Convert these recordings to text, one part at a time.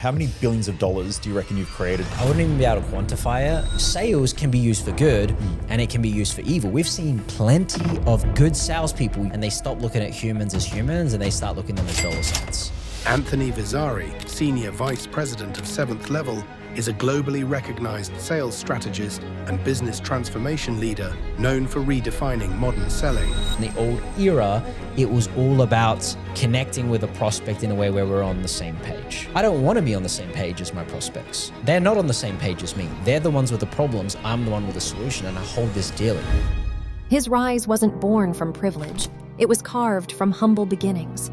How many billions of dollars do you reckon you've created? I wouldn't even be able to quantify it. Sales can be used for good and it can be used for evil. We've seen plenty of good salespeople and they stop looking at humans as humans and they start looking at them as dollar signs. Anthony Vizzari, Senior Vice President of 7th Level, is a globally recognized sales strategist and business transformation leader known for redefining modern selling. In the old era, it was all about connecting with a prospect in a way where we're on the same page. I don't want to be on the same page as my prospects. They're not on the same page as me. They're the ones with the problems. I'm the one with the solution, and I hold this dearly. His rise wasn't born from privilege. It was carved from humble beginnings.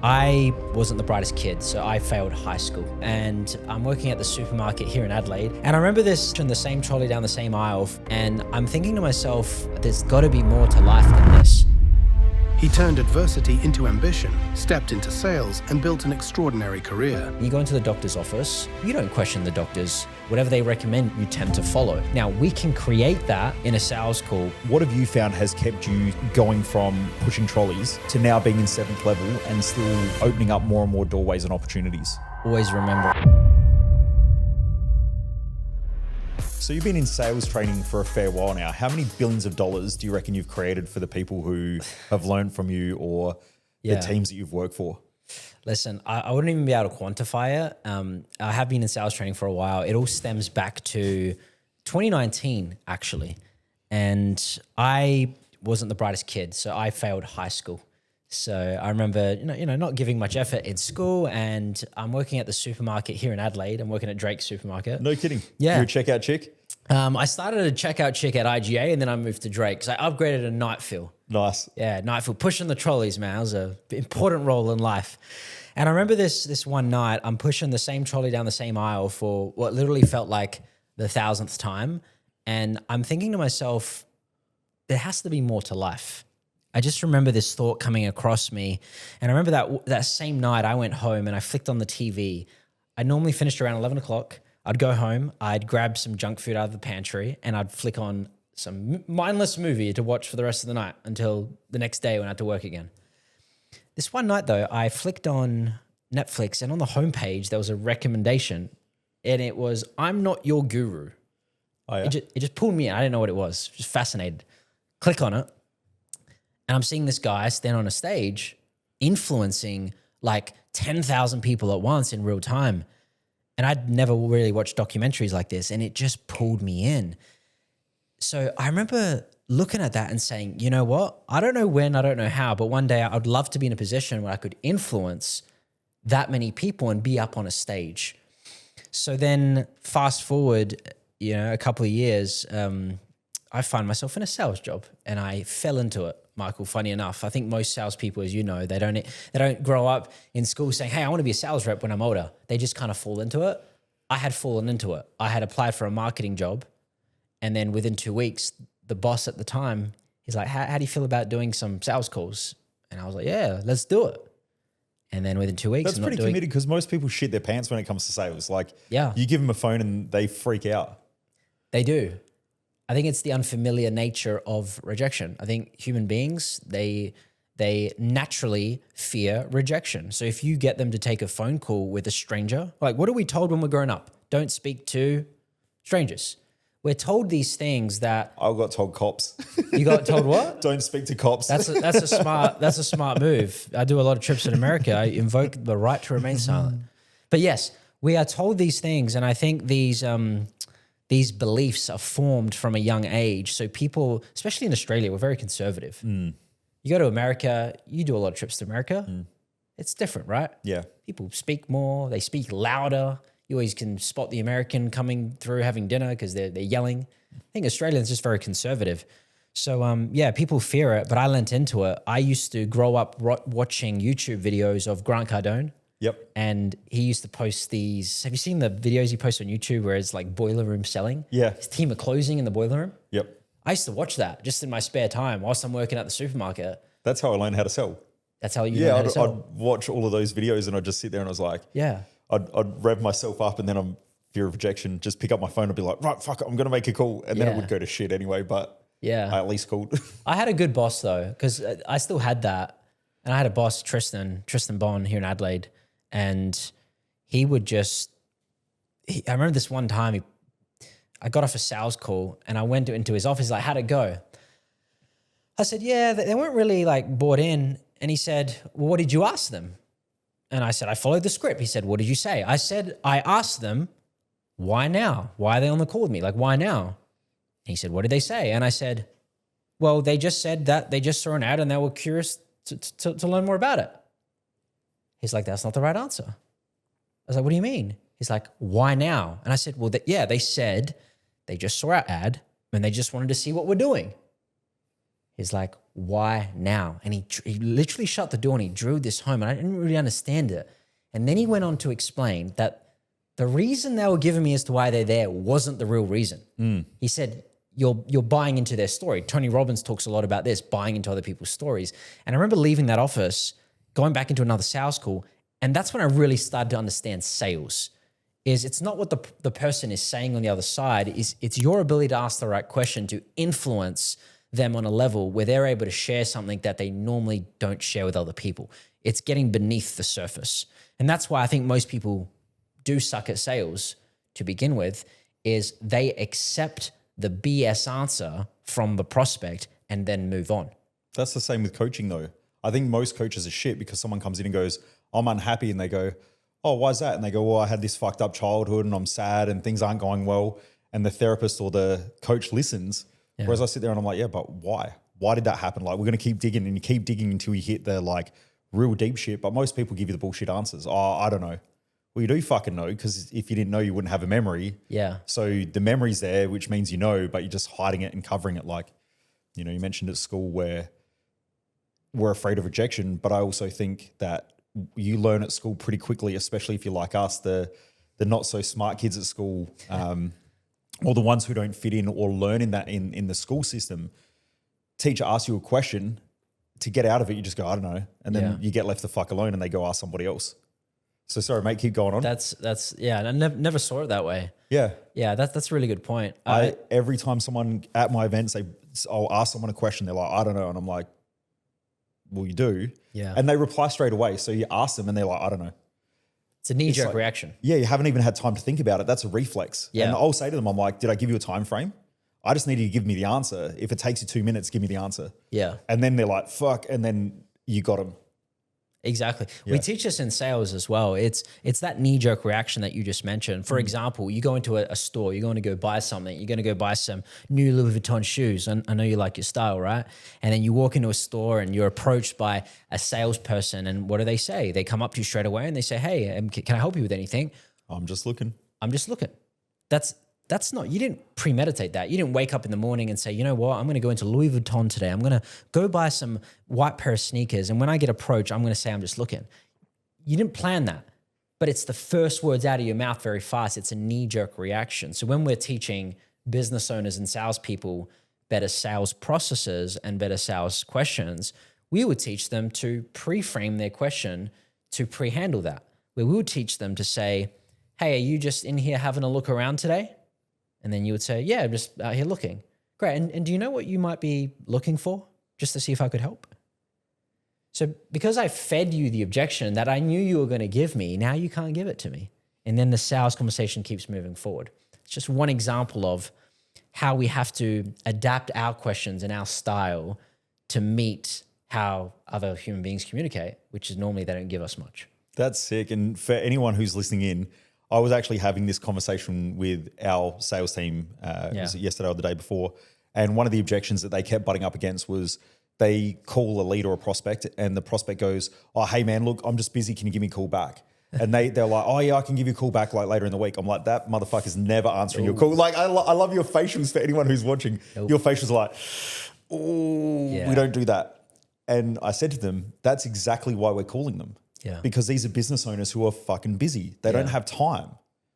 I wasn't the brightest kid, so I failed high school. And I'm working at the supermarket here in Adelaide. And I remember this in the same trolley down the same aisle. And I'm thinking to myself, there's got to be more to life than this. He turned adversity into ambition, stepped into sales, and built an extraordinary career. You go into the doctor's office, you don't question the doctors. Whatever they recommend, you tend to follow. Now, we can create that in a sales call. What have you found has kept you going from pushing trolleys to now being in 7th level and still opening up more and more doorways and opportunities? Always remember. So you've been in sales training for a fair while now. How many billions of dollars do you reckon you've created for the people who have learned from you or the teams that you've worked for? Listen, I wouldn't even be able to quantify it. I have been in sales training for a while. It all stems back to 2019, actually. And I wasn't the brightest kid, so I failed high school. So I remember, not giving much effort in school, and I'm working at the supermarket here in Adelaide. I'm working at Drake's supermarket. No kidding. Yeah. You're a checkout chick? I started a checkout chick at IGA, and then I moved to Drake's. I upgraded to night fill. Nice. Yeah, night fill, pushing the trolleys, man. It was an important role in life. And I remember this one night, I'm pushing the same trolley down the same aisle for what literally felt like the 1,000th time. And I'm thinking to myself, there has to be more to life. I just remember this thought coming across me. And I remember that same night I went home and I flicked on the TV. I normally finished around 11 o'clock. I'd go home, I'd grab some junk food out of the pantry and I'd flick on some mindless movie to watch for the rest of the night until the next day when I had to work again. This one night though, I flicked on Netflix and on the homepage, there was a recommendation and it was, "I'm not your guru." Oh, yeah? It just pulled me in. I didn't know what it was. Just fascinated. Click on it. And I'm seeing this guy stand on a stage influencing like 10,000 people at once in real time. And I'd never really watched documentaries like this and it just pulled me in. So I remember looking at that and saying, you know what? I don't know when, I don't know how, but one day I'd love to be in a position where I could influence that many people and be up on a stage. So then fast forward, a couple of years, I find myself in a sales job and I fell into it. Michael, funny enough, I think most salespeople, as you know, they don't grow up in school saying, "Hey, I want to be a sales rep when I'm older." They just kind of fall into it. I had fallen into it. I had applied for a marketing job, and then within 2 weeks, the boss at the time, he's like, "How do you feel about doing some sales calls?" And I was like, "Yeah, let's do it." And then within 2 weeks, That's pretty committed because most people shit their pants when it comes to sales. Like, you give them a phone and they freak out. They do. I think it's the unfamiliar nature of rejection. I think human beings, they naturally fear rejection. So if you get them to take a phone call with a stranger, like what are we told when we're growing up? Don't speak to strangers. We're told these things that I got told cops. You got told what? Don't speak to cops. That's a smart move. I do a lot of trips in America. I invoke the right to remain silent. But yes, we are told these things, and I think these beliefs are formed from a young age. So people, especially in Australia, we're very conservative. You go to America, you do a lot of trips to America. It's different, right? Yeah. People speak more, they speak louder. You always can spot the American coming through having dinner because they're yelling. I think Australians just very conservative. So people fear it, but I lent into it. I used to grow up watching YouTube videos of Grant Cardone. Yep. And he used to post these. Have you seen the videos he posts on YouTube where it's like boiler room selling? Yeah. His team are closing in the boiler room. Yep. I used to watch that just in my spare time whilst I'm working at the supermarket. That's how I learned how to sell. That's how you learn how to sell? I'd watch all of those videos and I'd just sit there and I was like, I'd rev myself up and then I'm fear of rejection, just pick up my phone and be like, right, fuck it, I'm going to make a call. And then it would go to shit anyway, but I at least called. I had a good boss though, because I still had that. And I had a boss, Tristan Bond here in Adelaide. And he would just, I remember this one time, I got off a sales call and I went into his office, like, how'd it go? I said, yeah, they weren't really like bought in. And he said, well, what did you ask them? And I said, I followed the script. He said, what did you say? I said, I asked them, why now? Why are they on the call with me? Like, why now? And he said, what did they say? And I said, well, they just said that they just saw an ad and they were curious to learn more about it. He's like, that's not the right answer. I was like, what do you mean? He's like, why now? And I said, well, they said they just saw our ad and they just wanted to see what we're doing. He's like, why now? And he literally shut the door and he drew this home, and I didn't really understand it. And then he went on to explain that the reason they were giving me as to why they're there wasn't the real reason. He said, you're buying into their story. Tony Robbins talks a lot about this, buying into other people's stories. And I remember leaving that office, going back into another sales call, and that's when I really started to understand sales. It's not what the person is saying on the other side, it's your ability to ask the right question to influence them on a level where they're able to share something that they normally don't share with other people. It's getting beneath the surface. And that's why I think most people do suck at sales to begin with, is they accept the BS answer from the prospect and then move on. That's the same with coaching though. I think most coaches are shit because someone comes in and goes, I'm unhappy, and they go, oh, why is that? And they go, well, I had this fucked up childhood and I'm sad and things aren't going well. And the therapist or the coach listens. Yeah. Whereas I sit there and I'm like, yeah, but why? Why did that happen? Like, we're going to keep digging, and you keep digging until you hit the like real deep shit. But most people give you the bullshit answers. Oh, I don't know. Well, you do fucking know, because if you didn't know, you wouldn't have a memory. Yeah. So the memory's there, which means you know, but you're just hiding it and covering it. Like, you know, you mentioned at school where we're afraid of rejection, but I also think that you learn at school pretty quickly, especially if you're like us, the not so smart kids at school, or the ones who don't fit in or learn in that in the school system. Teacher asks you a question, to get out of it, you just go, I don't know. And then you get left the fuck alone and they go ask somebody else. So sorry, mate, keep going on. That's yeah, and I never saw it that way. Yeah. Yeah, that's a really good point. Every time someone at my events, I'll ask someone a question, they're like, I don't know. And I'm like, well, you do. Yeah. And they reply straight away. So you ask them and they're like, I don't know. It's a knee-jerk reaction. Yeah, you haven't even had time to think about it. That's a reflex. Yeah. And I'll say to them, I'm like, did I give you a time frame? I just need you to give me the answer. If it takes you 2 minutes, give me the answer. Yeah. And then they're like, fuck. And then you got them. Exactly. Yeah. We teach this in sales as well. It's that knee-jerk reaction that you just mentioned. For example, you go into a store, you're going to go buy something. You're going to go buy some new Louis Vuitton shoes. And I know you like your style, right? And then you walk into a store and you're approached by a salesperson. And what do they say? They come up to you straight away and they say, hey, can I help you with anything? I'm just looking. I'm just looking. That's not, you didn't premeditate that. You didn't wake up in the morning and say, you know what, I'm going to go into Louis Vuitton today. I'm going to go buy some white pair of sneakers. And when I get approached, I'm going to say, I'm just looking. You didn't plan that, but it's the first words out of your mouth very fast. It's a knee-jerk reaction. So when we're teaching business owners and salespeople better sales processes and better sales questions, we would teach them to pre-frame their question to pre-handle that, where we would teach them to say, hey, are you just in here having a look around today? And then you would say, yeah, I'm just out here looking. Great. And do you know what you might be looking for? Just to see if I could help. So because I fed you the objection that I knew you were going to give me, now you can't give it to me. And then the sales conversation keeps moving forward. It's just one example of how we have to adapt our questions and our style to meet how other human beings communicate, which is normally they don't give us much. That's sick. And for anyone who's listening in, I was actually having this conversation with our sales team was it yesterday or the day before. And one of the objections that they kept butting up against was they call a lead or a prospect and the prospect goes, oh, hey man, look, I'm just busy. Can you give me a call back? And they're like, oh yeah, I can give you a call back like later in the week. I'm like, that motherfucker's never answering your call. Like I love your facials for anyone who's watching. Your facials are like, oh, we don't do that. And I said to them, that's exactly why we're calling them. Yeah. Because these are business owners who are fucking busy. They don't have time.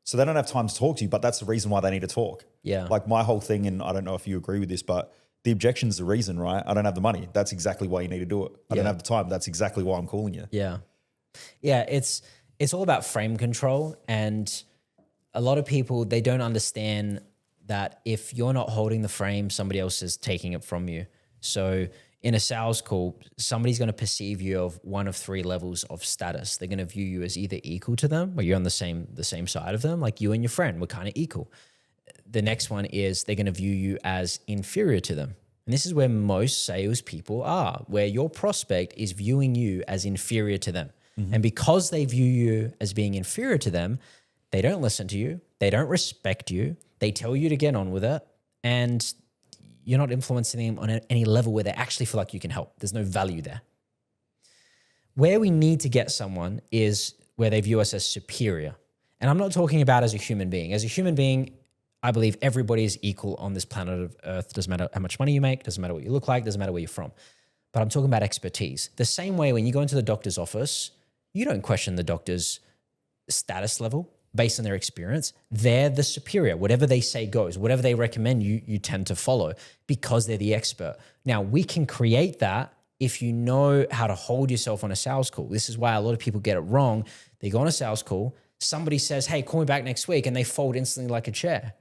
So they don't have time to talk to you, but that's the reason why they need to talk. Yeah. Like my whole thing, and I don't know if you agree with this, but the objection's the reason, right? I don't have the money. That's exactly why you need to do it. I don't have the time. That's exactly why I'm calling you. Yeah. Yeah, it's all about frame control. And a lot of people, they don't understand that if you're not holding the frame, somebody else is taking it from you. So in a sales call, somebody's going to perceive you of one of three levels of status. They're going to view you as either equal to them, where you're on the same side of them, like you and your friend were kind of equal. The next one is they're going to view you as inferior to them. And this is where most salespeople are, where your prospect is viewing you as inferior to them. And because they view you as being inferior to them, they don't listen to you. They don't respect you. They tell you to get on with it. And you're not influencing them on any level where they actually feel like you can help. There's no value there. Where we need to get someone is where they view us as superior. And I'm not talking about as a human being. As a human being, I believe everybody is equal on this planet of Earth. Doesn't matter how much money you make, doesn't matter what you look like, doesn't matter where you're from. But I'm talking about expertise. The same way when you go into the doctor's office, you don't question the doctor's status level based on their experience. They're the superior. Whatever they say goes. Whatever they recommend, you tend to follow because they're the expert. Now, we can create that if you know how to hold yourself on a sales call. This is why a lot of people get it wrong. They go on a sales call, somebody says, hey, call me back next week, and they fold instantly like a chair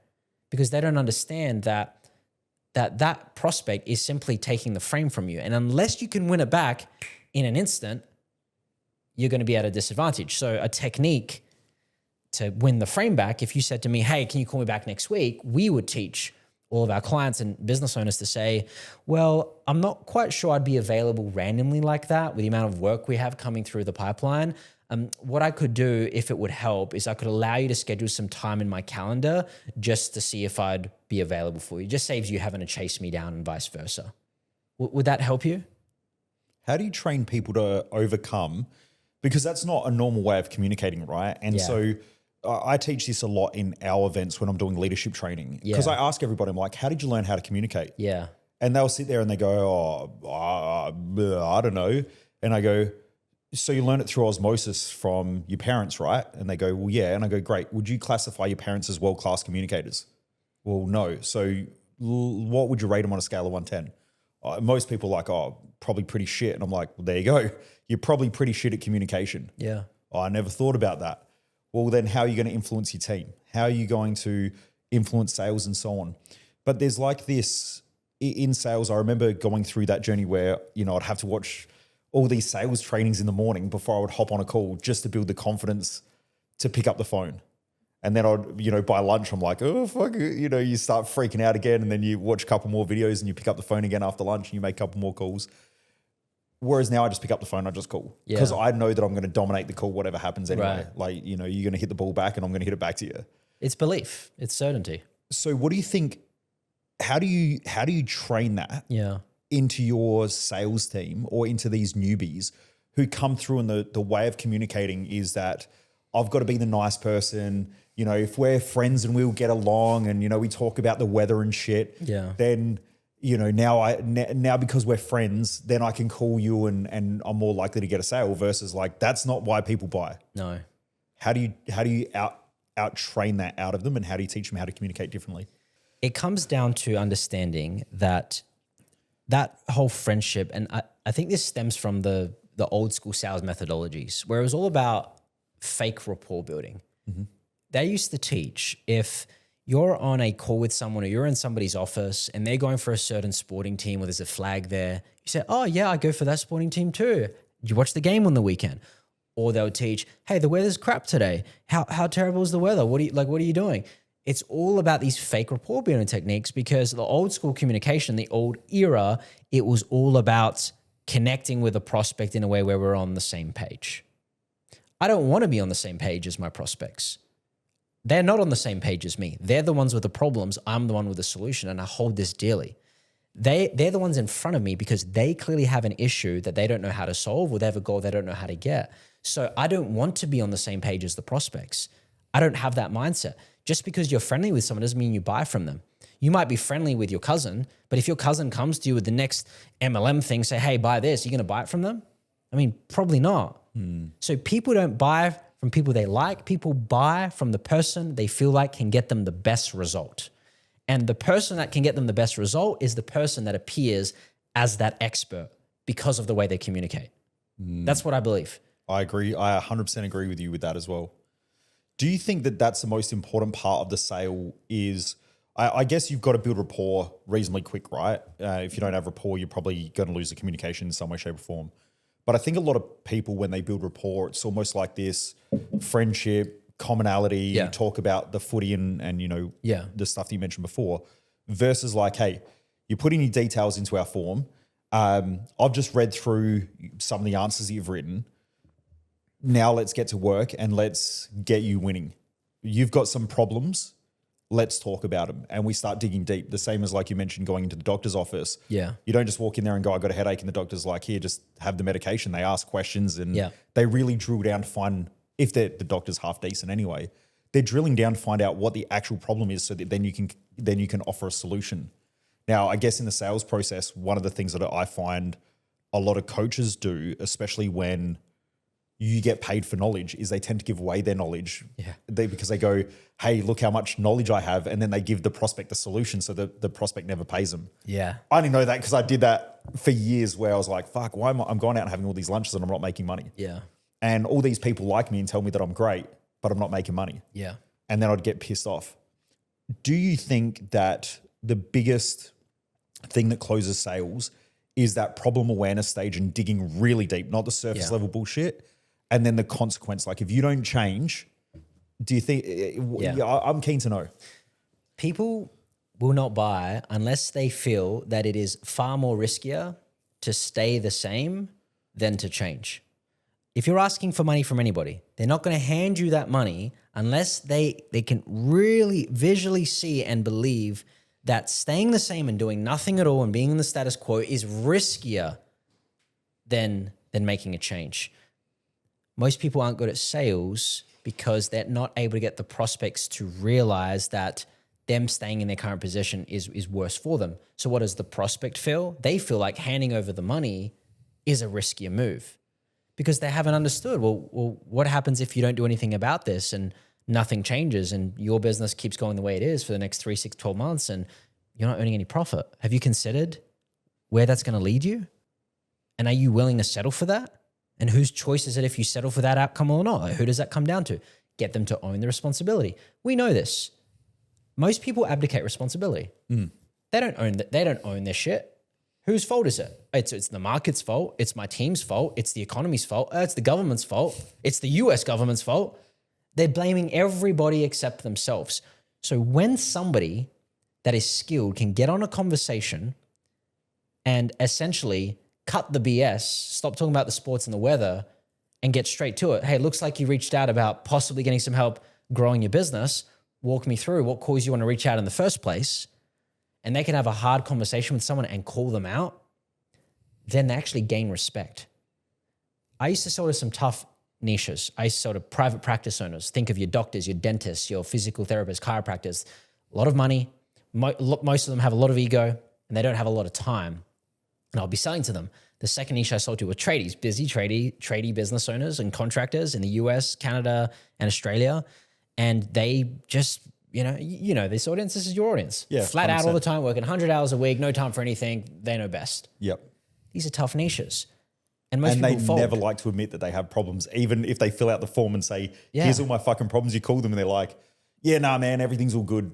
because they don't understand that prospect is simply taking the frame from you. And unless you can win it back in an instant, you're going to be at a disadvantage. So a technique to win the frame back, if you said to me, hey, can you call me back next week? We would teach all of our clients and business owners to say, well, I'm not quite sure I'd be available randomly like that with the amount of work we have coming through the pipeline. What I could do, if it would help, is I could allow you to schedule some time in my calendar just to see if I'd be available for you. It just saves you having to chase me down and vice versa. Would that help you? How do you train people to overcome? Because that's not a normal way of communicating, right? And so I teach this a lot in our events when I'm doing leadership training. Because I ask everybody, I'm like, how did you learn how to communicate? Yeah. And they'll sit there and they go, I don't know. And I go, so you learn it through osmosis from your parents, right? And they go, well, yeah. And I go, great. Would you classify your parents as world-class communicators? Well, no. So what would you rate them on a scale of 1 to 10? Most people are like, oh, probably pretty shit. And I'm like, well, there you go. You're probably pretty shit at communication. Yeah. Oh, I never thought about that. Well, then how are you going to influence your team? How are you going to influence sales and so on? But there's like this in sales. I remember going through that journey where, I'd have to watch all these sales trainings in the morning before I would hop on a call just to build the confidence to pick up the phone. And then I'd, by lunch, I'm like, oh, fuck it. You start freaking out again. And then you watch a couple more videos and you pick up the phone again after lunch and you make a couple more calls. Whereas now I just pick up the phone, I just call. Because I know that I'm going to dominate the call, whatever happens anyway. Right. Like, you're going to hit the ball back and I'm going to hit it back to you. It's belief. It's certainty. So what do you think, how do you train that into your sales team or into these newbies who come through and the way of communicating is that I've got to be the nice person. If we're friends and we'll get along and, we talk about the weather and shit, then, now because we're friends, then I can call you and I'm more likely to get a sale versus like, that's not why people buy. No. How do you out train that out of them and how do you teach them how to communicate differently? It comes down to understanding that whole friendship, and I think this stems from the old school sales methodologies where it was all about fake rapport building. Mm-hmm. They used to teach if you're on a call with someone or you're in somebody's office and they're going for a certain sporting team or there's a flag there, you say, oh yeah, I go for that sporting team too. Did you watch the game on the weekend? Or they'll teach, hey, the weather's crap today. How terrible is the weather? What are you doing? It's all about these fake rapport building techniques because the old school communication, the old era, it was all about connecting with a prospect in a way where we're on the same page. I don't want to be on the same page as my prospects. They're not on the same page as me. They're the ones with the problems. I'm the one with the solution, and I hold this dearly. They're the ones in front of me because they clearly have an issue that they don't know how to solve or they have a goal they don't know how to get. So I don't want to be on the same page as the prospects. I don't have that mindset. Just because you're friendly with someone doesn't mean you buy from them. You might be friendly with your cousin, but if your cousin comes to you with the next MLM thing, say, hey, buy this, you're going to buy it from them? I mean, probably not. So people don't buy from people they like. People buy from the person they feel like can get them the best result. And the person that can get them the best result is the person that appears as that expert because of the way they communicate. That's what I believe. I agree. I 100% agree with you with that as well. Do you think that that's the most important part of the sale is, I guess you've got to build rapport reasonably quick, right? If you don't have rapport, you're probably going to lose the communication in some way, shape, or form. But I think a lot of people, when they build rapport, it's almost like this friendship, commonality. You talk about the footy and the stuff that you mentioned before, versus like, hey, you put in your details into our form. I've just read through some of the answers that you've written. Now let's get to work and let's get you winning. You've got some problems. Let's talk about them. And we start digging deep. The same as like you mentioned, going into the doctor's office. Yeah. You don't just walk in there and go, I got a headache. And the doctor's like, here, just have the medication. They ask questions and they really drill down to find, if the doctor's half decent anyway, they're drilling down to find out what the actual problem is so that then you can offer a solution. Now, I guess in the sales process, one of the things that I find a lot of coaches do, especially when you get paid for knowledge, is they tend to give away their knowledge because they go, hey, look how much knowledge I have. And then they give the prospect the solution so that the prospect never pays them. Yeah. I only know that because I did that for years where I was like, fuck, why am I'm going out and having all these lunches and I'm not making money? Yeah. And all these people like me and tell me that I'm great, but I'm not making money. Yeah. And then I'd get pissed off. Do you think that the biggest thing that closes sales is that problem awareness stage and digging really deep, not the surface level bullshit? And then the consequence, like if you don't change, do you think, I'm keen to know. People will not buy unless they feel that it is far more riskier to stay the same than to change. If you're asking for money from anybody, they're not going to hand you that money unless they can really visually see and believe that staying the same and doing nothing at all and being in the status quo is riskier than making a change. Most people aren't good at sales because they're not able to get the prospects to realize that them staying in their current position is worse for them. So what does the prospect feel? They feel like handing over the money is a riskier move because they haven't understood, well, what happens if you don't do anything about this and nothing changes and your business keeps going the way it is for the next 3, 6, 12 months and you're not earning any profit? Have you considered where that's going to lead you? And are you willing to settle for that? And whose choice is it if you settle for that outcome or not? Like, who does that come down to? Get them to own the responsibility. We know this. Most people abdicate responsibility. They don't own their shit. Whose fault is it? It's the market's fault. It's my team's fault. It's the economy's fault. It's the government's fault. It's the US government's fault. They're blaming everybody except themselves. So when somebody that is skilled can get on a conversation and essentially cut the BS, stop talking about the sports and the weather and get straight to it. Hey, it looks like you reached out about possibly getting some help growing your business. Walk me through what caused you want to reach out in the first place. And they can have a hard conversation with someone and call them out. Then they actually gain respect. I used to sell to some tough niches. I used to sell to private practice owners. Think of your doctors, your dentists, your physical therapists, chiropractors. A lot of money. Most of them have a lot of ego and they don't have a lot of time. And I'll be selling to them. The second niche I sold to were tradies, busy tradie business owners and contractors in the US, Canada, and Australia. And they just, you know, this audience, this is your audience. Yeah, flat 100%. Out all the time, working 100 hours a week, no time for anything. They know best. Yep. These are tough niches. And most people fold. Never like to admit that they have problems, even if they fill out the form and say, here's all my fucking problems. You call them and they're like, yeah, nah, man, everything's all good.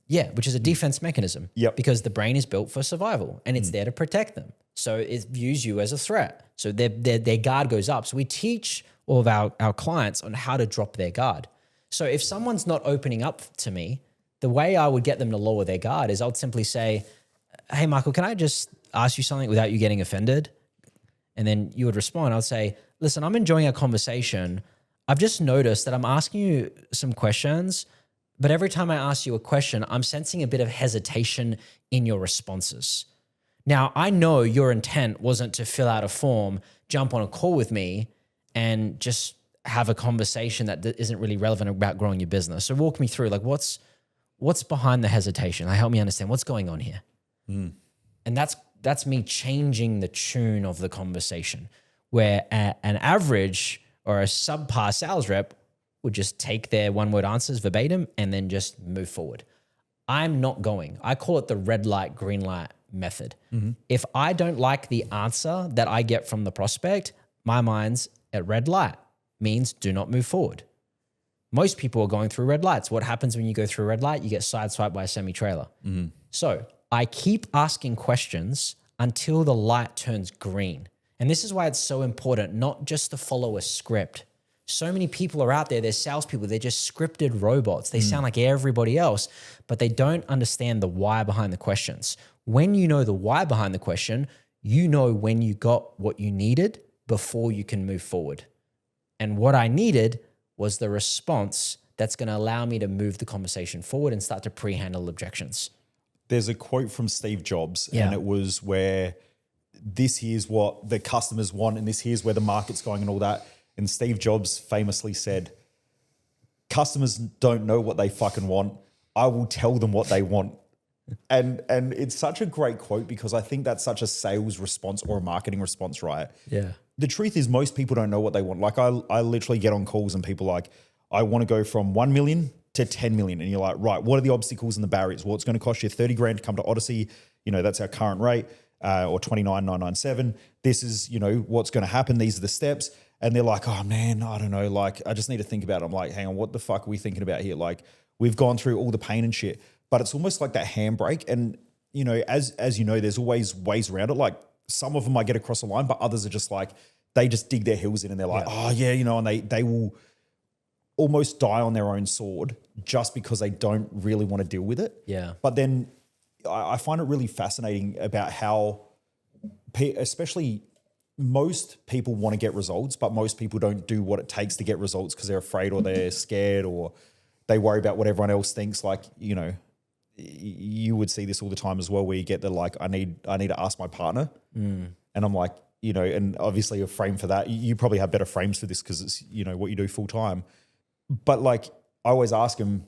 Yeah, which is a defense mechanism. Yep. Because the brain is built for survival and it's there to protect them. So it views you as a threat. So their guard goes up. So we teach all of our clients on how to drop their guard. So if someone's not opening up to me, the way I would get them to lower their guard is I'd simply say, hey, Michael, can I just ask you something without you getting offended? And then you would respond. I'd say, listen, I'm enjoying our conversation. I've just noticed that I'm asking you some questions, but every time I ask you a question, I'm sensing a bit of hesitation in your responses. Now, I know your intent wasn't to fill out a form, jump on a call with me, and just have a conversation that isn't really relevant about growing your business. So walk me through, like, what's behind the hesitation? Like, help me understand what's going on here. And that's me changing the tune of the conversation, where an average or a subpar sales rep would just take their one-word answers verbatim and then just move forward. I'm not going. I call it the red light, green light method. If I don't like the answer that I get from the prospect, my mind's at red light, means do not move forward. most people are going through red lights. What happens when you go through a red light? You get sideswiped by a semi-trailer. So I keep asking questions until the light turns green. And this is why it's so important not just to follow a script. So many people are out there, they're salespeople, they're just scripted robots. They sound like everybody else, but they don't understand the why behind the questions. When you know the why behind the question, you know when you got what you needed before you can move forward. And what I needed was the response that's going to allow me to move the conversation forward and start to pre-handle objections. There's a quote from Steve Jobs, and it was where this here's what the customers want and this here's where the market's going and all that. And Steve Jobs famously said, customers don't know what they fucking want. I will tell them what they want. And it's such a great quote because I think that's such a sales response or a marketing response, right? Yeah. The truth is most people don't know what they want. Like I literally get on calls and people are like, I want to go from 1 million to 10 million. And you're like, right, what are the obstacles and the barriers? Well, it's going to cost you 30 grand to come to Odyssey. You know, that's our current rate, or 29,997. This is, you know, what's going to happen. These are the steps. And they're like, oh man, I don't know. Like, I just need to think about it. I'm like, hang on, what the fuck are we thinking about here? Like, we've gone through all the pain and shit, but it's almost like that handbrake. And, you know, as you know, there's always ways around it. Like some of them I get across the line, but others are just like, they just dig their heels in and they're like, oh yeah, you know, and they will almost die on their own sword just because they don't really want to deal with it. Yeah. But then I find it really fascinating about how, especially most people want to get results, but most people don't do what it takes to get results because they're afraid or they're scared or they worry about what everyone else thinks. Like, you know, you would see this all the time as well where you get the like, I need to ask my partner. And I'm like, you know, and obviously a frame for that. You probably have better frames for this because it's, you know, what you do full time. But like, I always ask them,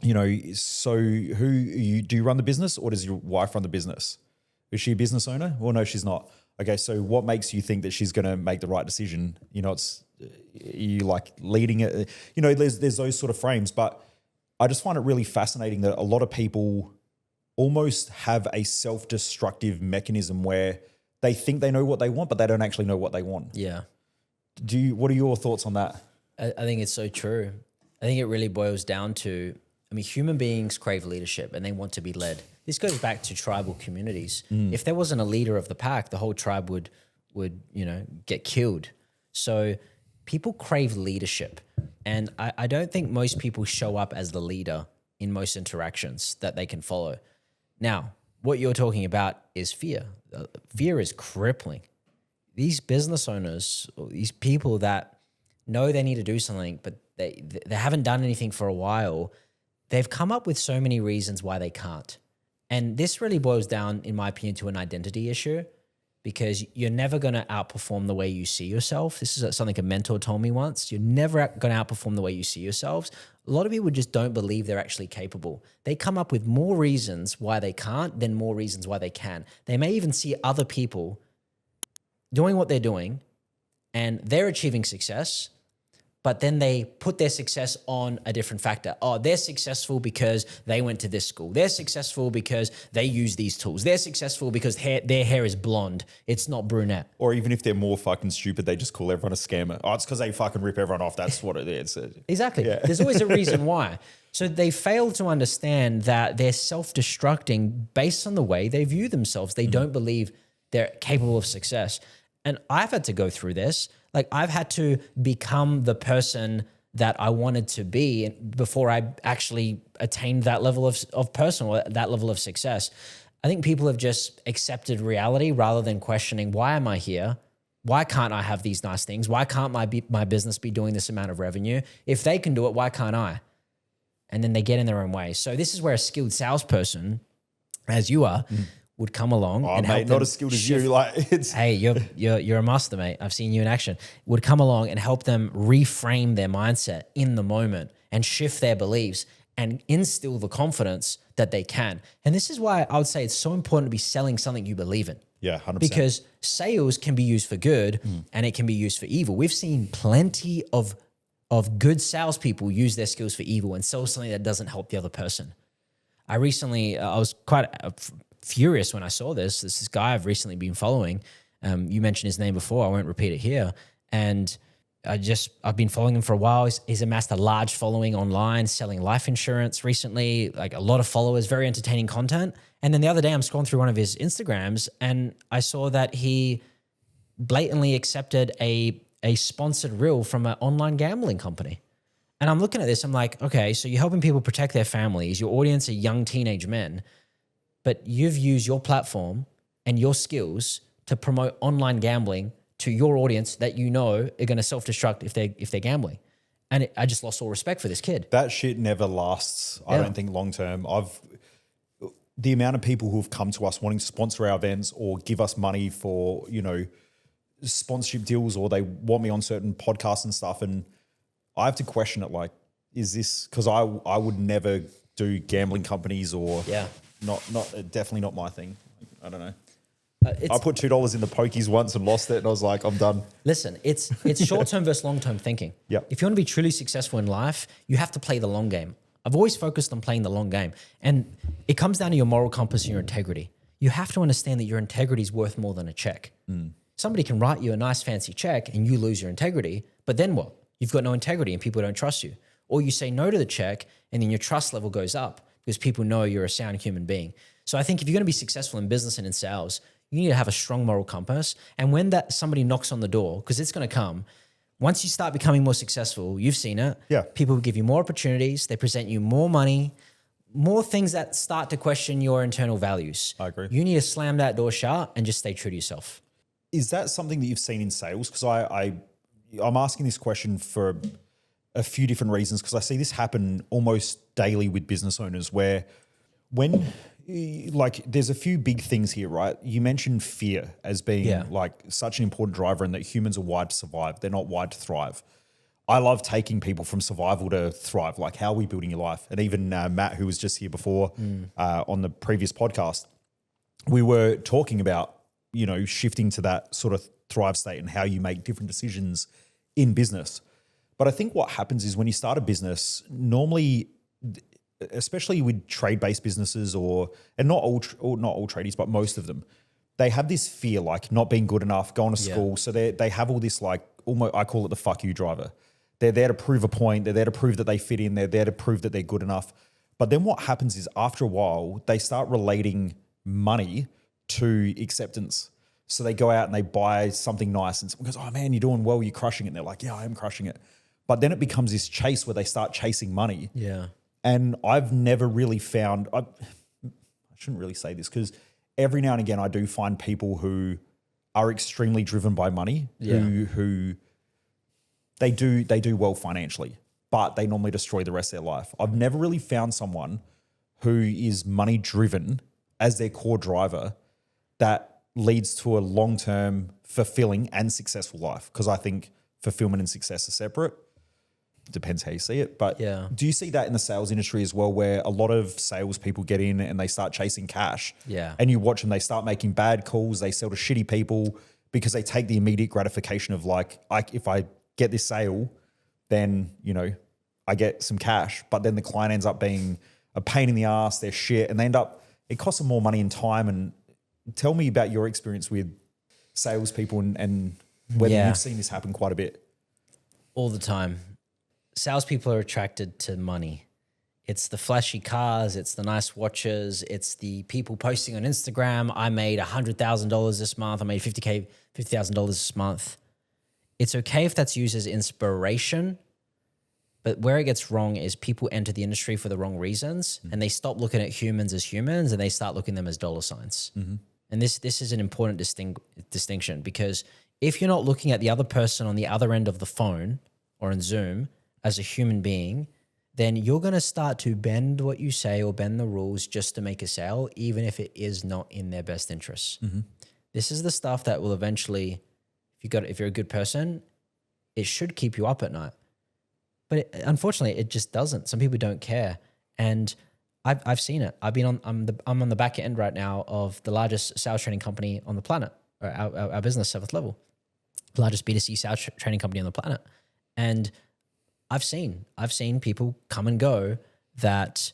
you know, so do you run the business or does your wife run the business? Is she a business owner? Well, no, she's not. Okay, so what makes you think that she's going to make the right decision? You know, it's you like leading it. You know, there's those sort of frames, but I just find it really fascinating that a lot of people almost have a self-destructive mechanism where they think they know what they want, but they don't actually know what they want. Yeah. What are your thoughts on that? I think it's so true. I think it really boils down to, I mean, human beings crave leadership and they want to be led. This goes back to tribal communities. If there wasn't a leader of the pack, the whole tribe would you know, get killed. So people crave leadership. And I don't think most people show up as the leader in most interactions that they can follow. Now, what you're talking about is fear. Fear is crippling. These business owners, or these people that know they need to do something, but they haven't done anything for a while, they've come up with so many reasons why they can't. And this really boils down, in my opinion, to an identity issue because you're never going to outperform the way you see yourself. This is something a mentor told me once. You're never going to outperform the way you see yourselves. A lot of people just don't believe they're actually capable. They come up with more reasons why they can't than more reasons why they can. They may even see other people doing what they're doing and they're achieving success, but then they put their success on a different factor. Oh, they're successful because they went to this school. They're successful because they use these tools. They're successful because their hair is blonde. It's not brunette. Or even if they're more fucking stupid, they just call everyone a scammer. Oh, it's because they fucking rip everyone off. That's what it is. Exactly. Yeah. There's always a reason why. So they fail to understand that they're self-destructing based on the way they view themselves. They don't believe they're capable of success. And I've had to go through this. Like I've had to become the person that I wanted to be before I actually attained that level of personal, that level of success. I think people have just accepted reality rather than questioning, why am I here? Why can't I have these nice things? Why can't my business be doing this amount of revenue? If they can do it, why can't I? And then they get in their own way. So this is where a skilled salesperson, as you are, would come along and help them. Not as skilled as you. Like it's hey, you're a master, mate. I've seen you in action. Would come along and help them reframe their mindset in the moment and shift their beliefs and instill the confidence that they can. And this is why I would say it's so important to be selling something you believe in. Yeah, 100%. Because sales can be used for good and it can be used for evil. We've seen plenty of good salespeople use their skills for evil and sell something that doesn't help the other person. I was quite furious when I saw this. This guy I've recently been following. You mentioned his name before. I won't repeat it here. And I've been following him for a while. He's amassed a large following online, selling life insurance recently, like a lot of followers, very entertaining content. And then the other day I'm scrolling through one of his Instagrams and I saw that he blatantly accepted a sponsored reel from an online gambling company. And I'm looking at this, I'm like, okay, so you're helping people protect their families. Your audience are young teenage men, but you've used your platform and your skills to promote online gambling to your audience that you know are going to self-destruct if they're gambling. And I just lost all respect for this kid. That shit never lasts, I don't think, long term. The amount of people who have come to us wanting to sponsor our events or give us money for, sponsorship deals, or they want me on certain podcasts and stuff, and I have to question it, like, is this, because I would never do gambling companies or definitely not my thing. I don't know. I put $2 in the pokies once and lost it, and I was like, I'm done. Listen, it's short-term versus long-term thinking. Yep. If you want to be truly successful in life, you have to play the long game. I've always focused on playing the long game. And it comes down to your moral compass and your integrity. You have to understand that your integrity is worth more than a check. Somebody can write you a nice fancy check and you lose your integrity, but then what? You've got no integrity and people don't trust you. Or you say no to the check and then your trust level goes up because people know you're a sound human being. So I think if you're going to be successful in business and in sales, you need to have a strong moral compass. And when somebody knocks on the door, because it's going to come, once you start becoming more successful, you've seen it. Yeah. People give you more opportunities. They present you more money, more things that start to question your internal values. I agree. You need to slam that door shut and just stay true to yourself. Is that something that you've seen in sales? Because I'm asking this question for a few different reasons, because I see this happen almost daily with business owners where there's a few big things here, right? You mentioned fear as being like such an important driver, and that humans are wired to survive. They're not wired to thrive. I love taking people from survival to thrive. Like, how are we building your life? And even Matt, who was just here before on the previous podcast, we were talking about, shifting to that sort of thrive state and how you make different decisions in business. But I think what happens is when you start a business, normally, especially with trade-based businesses, and not all tradies, but most of them, they have this fear, like not being good enough, going to school. So they have all this, like, almost, I call it the fuck you driver. They're there to prove a point. They're there to prove that they fit in. They're there to prove that they're good enough. But then what happens is after a while, they start relating money to acceptance. So they go out and they buy something nice and someone goes, oh man, you're doing well, you're crushing it. And they're like, yeah, I am crushing it. But then it becomes this chase where they start chasing money. Yeah. And I've never really found, I shouldn't really say this, because every now and again I do find people who are extremely driven by money, who they do well financially, but they normally destroy the rest of their life. I've never really found someone who is money driven as their core driver that leads to a long-term fulfilling and successful life. Because I think fulfillment and success are separate. Depends how you see it. But do you see that in the sales industry as well, where a lot of salespeople get in and they start chasing cash? Yeah. And you watch them, they start making bad calls, they sell to shitty people because they take the immediate gratification of like, if I get this sale, then, I get some cash. But then the client ends up being a pain in the ass, they're shit, and it costs them more money and time. And tell me about your experience with salespeople and whether you've seen this happen quite a bit. All the time. Salespeople are attracted to money. It's the flashy cars, it's the nice watches, it's the people posting on Instagram. I made $100,000 this month. I made $50,000 this month. It's okay if that's used as inspiration, but where it gets wrong is people enter the industry for the wrong reasons and they stop looking at humans as humans and they start looking at them as dollar signs. Mm-hmm. And this is an important distinction, because if you're not looking at the other person on the other end of the phone or in Zoom as a human being, then you're going to start to bend what you say or bend the rules just to make a sale, even if it is not in their best interests. Mm-hmm. This is the stuff that will eventually, if you're a good person, it should keep you up at night. But unfortunately, it just doesn't. Some people don't care. And I've seen it. I'm on the back end right now of the largest sales training company on the planet, or our business, 7th Level, the largest B2C sales training company on the planet. And I've seen people come and go that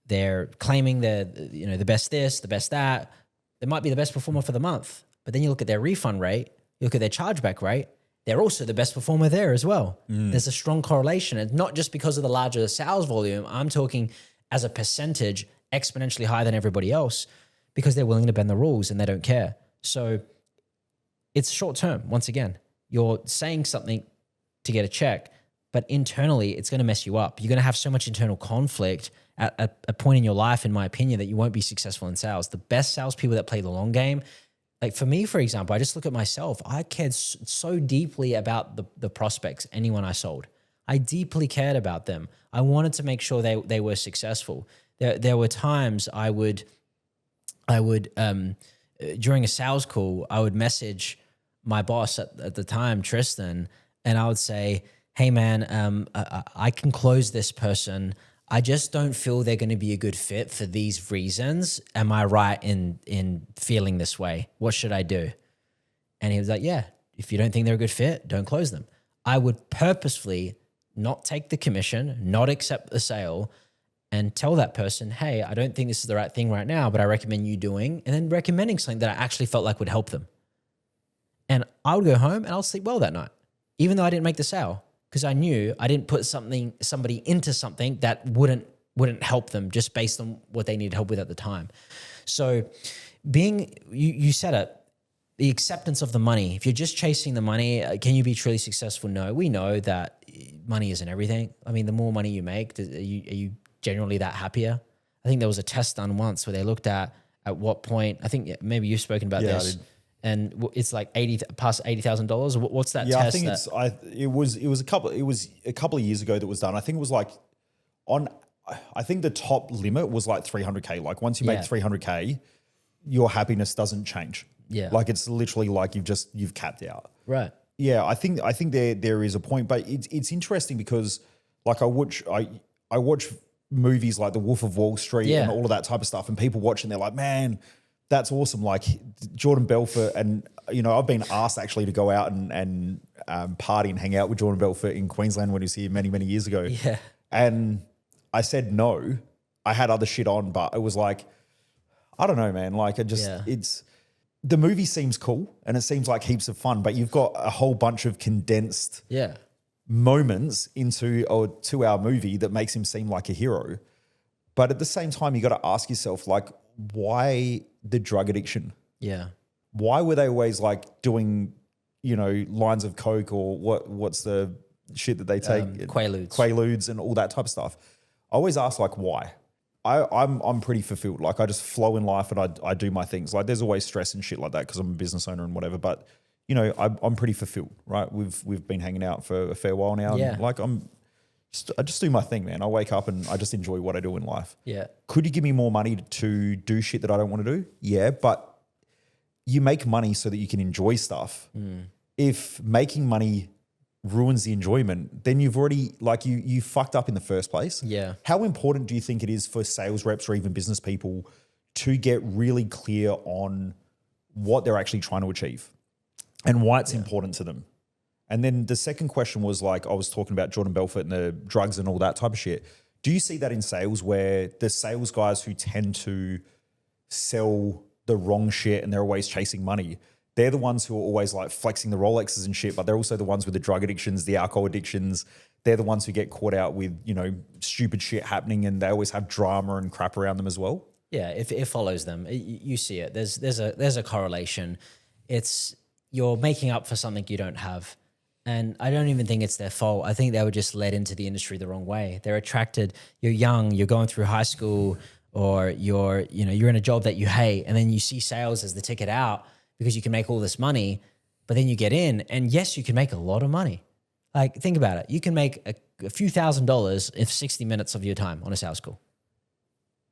they're claiming they're the best this, the best that. They might be the best performer for the month, but then you look at their refund rate, you look at their chargeback rate, they're also the best performer there as well. There's a strong correlation. And not just because of the larger sales volume, I'm talking as a percentage exponentially higher than everybody else because they're willing to bend the rules and they don't care. So it's short term. Once again, you're saying something to get a check, but internally it's going to mess you up. You're going to have so much internal conflict at a point in your life, in my opinion, that you won't be successful in sales. The best salespeople that play the long game, like for me, for example, I just look at myself. I cared so deeply about the prospects, anyone I sold. I deeply cared about them. I wanted to make sure they were successful. There were times I would during a sales call, I would message my boss at the time, Tristan, and I would say, hey man, I can close this person. I just don't feel they're going to be a good fit for these reasons. Am I right in feeling this way? What should I do? And he was like, yeah, if you don't think they're a good fit, don't close them. I would purposefully not take the commission, not accept the sale, and tell that person, hey, I don't think this is the right thing right now, but I recommend you doing, and then recommending something that I actually felt like would help them. And I would go home and I'll sleep well that night, even though I didn't make the sale, because I knew I didn't put somebody into something that wouldn't help them just based on what they needed help with at the time. So you said it, the acceptance of the money. If you're just chasing the money, can you be truly successful? No, we know that money isn't everything. I mean, the more money you make, are you generally that happier? I think there was a test done once where they looked at what point, I think maybe you've spoken about this, and it's like past $80,000. What's that test? I think it was a couple of years ago that was done. I think it was like I think the top limit was like 300K. Like once you make 300K, your happiness doesn't change. Yeah. Like it's literally like you've capped out. Right. Yeah, I think there is a point, but it's interesting because like I watch movies like The Wolf of Wall Street and all of that type of stuff, and people watching, they're like, man, that's awesome. Like Jordan Belfort, and I've been asked actually to go out and party and hang out with Jordan Belfort in Queensland when he was here many, many years ago. Yeah. And I said no. I had other shit on, but it was like, I don't know, man. Like it's the movie seems cool and it seems like heaps of fun, but you've got a whole bunch of condensed moments into a 2-hour movie that makes him seem like a hero. But at the same time, you got to ask yourself, like, why the drug addiction? Yeah. Why were they always like doing, lines of coke or what's the shit that they take? Quaaludes and all that type of stuff. I always ask, like, why? I'm pretty fulfilled. Like I just flow in life and I do my things. Like there's always stress and shit like that because I'm a business owner and whatever. But I'm pretty fulfilled, right? We've been hanging out for a fair while now. Yeah. And like I just do my thing, man. I wake up and I just enjoy what I do in life. Yeah. Could you give me more money to do shit that I don't want to do? Yeah, but you make money so that you can enjoy stuff. If making money ruins the enjoyment, then you've already you fucked up in the first place. Yeah. How important do you think it is for sales reps or even business people to get really clear on what they're actually trying to achieve and why it's important to them? And then the second question was like, I was talking about Jordan Belfort and the drugs and all that type of shit. Do you see that in sales where the sales guys who tend to sell the wrong shit and they're always chasing money, they're the ones who are always like flexing the Rolexes and shit, but they're also the ones with the drug addictions, the alcohol addictions. They're the ones who get caught out with, stupid shit happening, and they always have drama and crap around them as well. Yeah, if it follows them, you see it. There's a correlation. It's you're making up for something you don't have. And I don't even think it's their fault. I think they were just led into the industry the wrong way. They're attracted. You're young, you're going through high school, or you're in a job that you hate, and then you see sales as the ticket out because you can make all this money, but then you get in and yes, you can make a lot of money. Like think about it. You can make a few $1,000s in 60 minutes of your time on a sales call.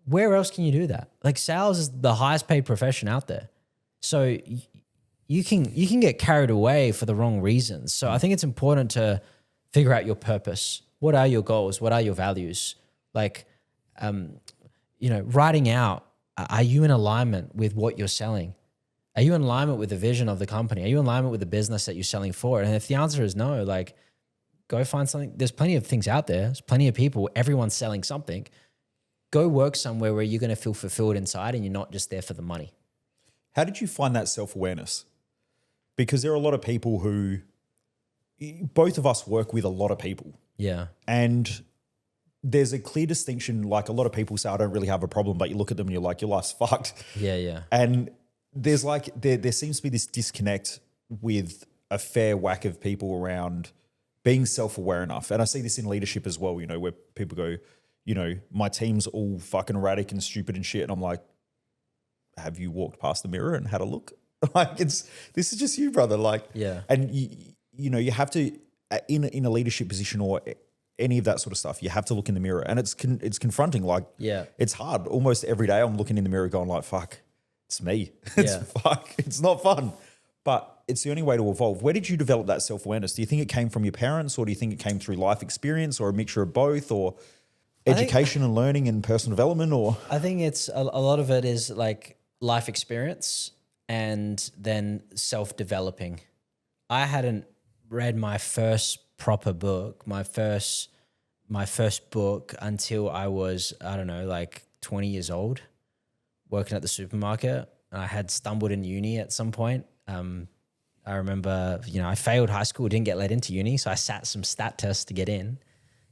Where else can you do that? Like sales is the highest paid profession out there. So you can get carried away for the wrong reasons. So I think it's important to figure out your purpose. What are your goals? What are your values? Like, writing out, are you in alignment with what you're selling? Are you in alignment with the vision of the company? Are you in alignment with the business that you're selling for? And if the answer is no, like go find something. There's plenty of things out there. There's plenty of people. Everyone's selling something. Go work somewhere where you're going to feel fulfilled inside and you're not just there for the money. How did you find that self-awareness? Because there are a lot of people who both of us work with a lot of people. Yeah. And there's a clear distinction. Like a lot of people say, I don't really have a problem, but you look at them and you're like, your life's fucked. Yeah, yeah. And there's like, there seems to be this disconnect with a fair whack of people around being self-aware enough. And I see this in leadership as well, you know, where people go, you know, my team's all fucking erratic and stupid and shit. And I'm like, have you walked past the mirror and had a look? Like this is just you, brother. Like, yeah. And you know, you have to, in a leadership position or any of that sort of stuff, you have to look in the mirror, and it's confronting. Like, yeah, it's hard. Almost every day I'm looking in the mirror going like, fuck, it's me. It's not fun, but it's the only way to evolve. Where did you develop that self-awareness? Do you think it came from your parents, or do you think it came through life experience, or a mixture of both, or education and learning and personal development? Or I think it's a lot of it is like life experience and then self-developing. I hadn't read my first proper book, my first book until I was, I don't know, like 20 years old, working at the supermarket. I had stumbled in uni at some point. I remember, you know, I failed high school, didn't get let into uni, so I sat some stat tests to get in,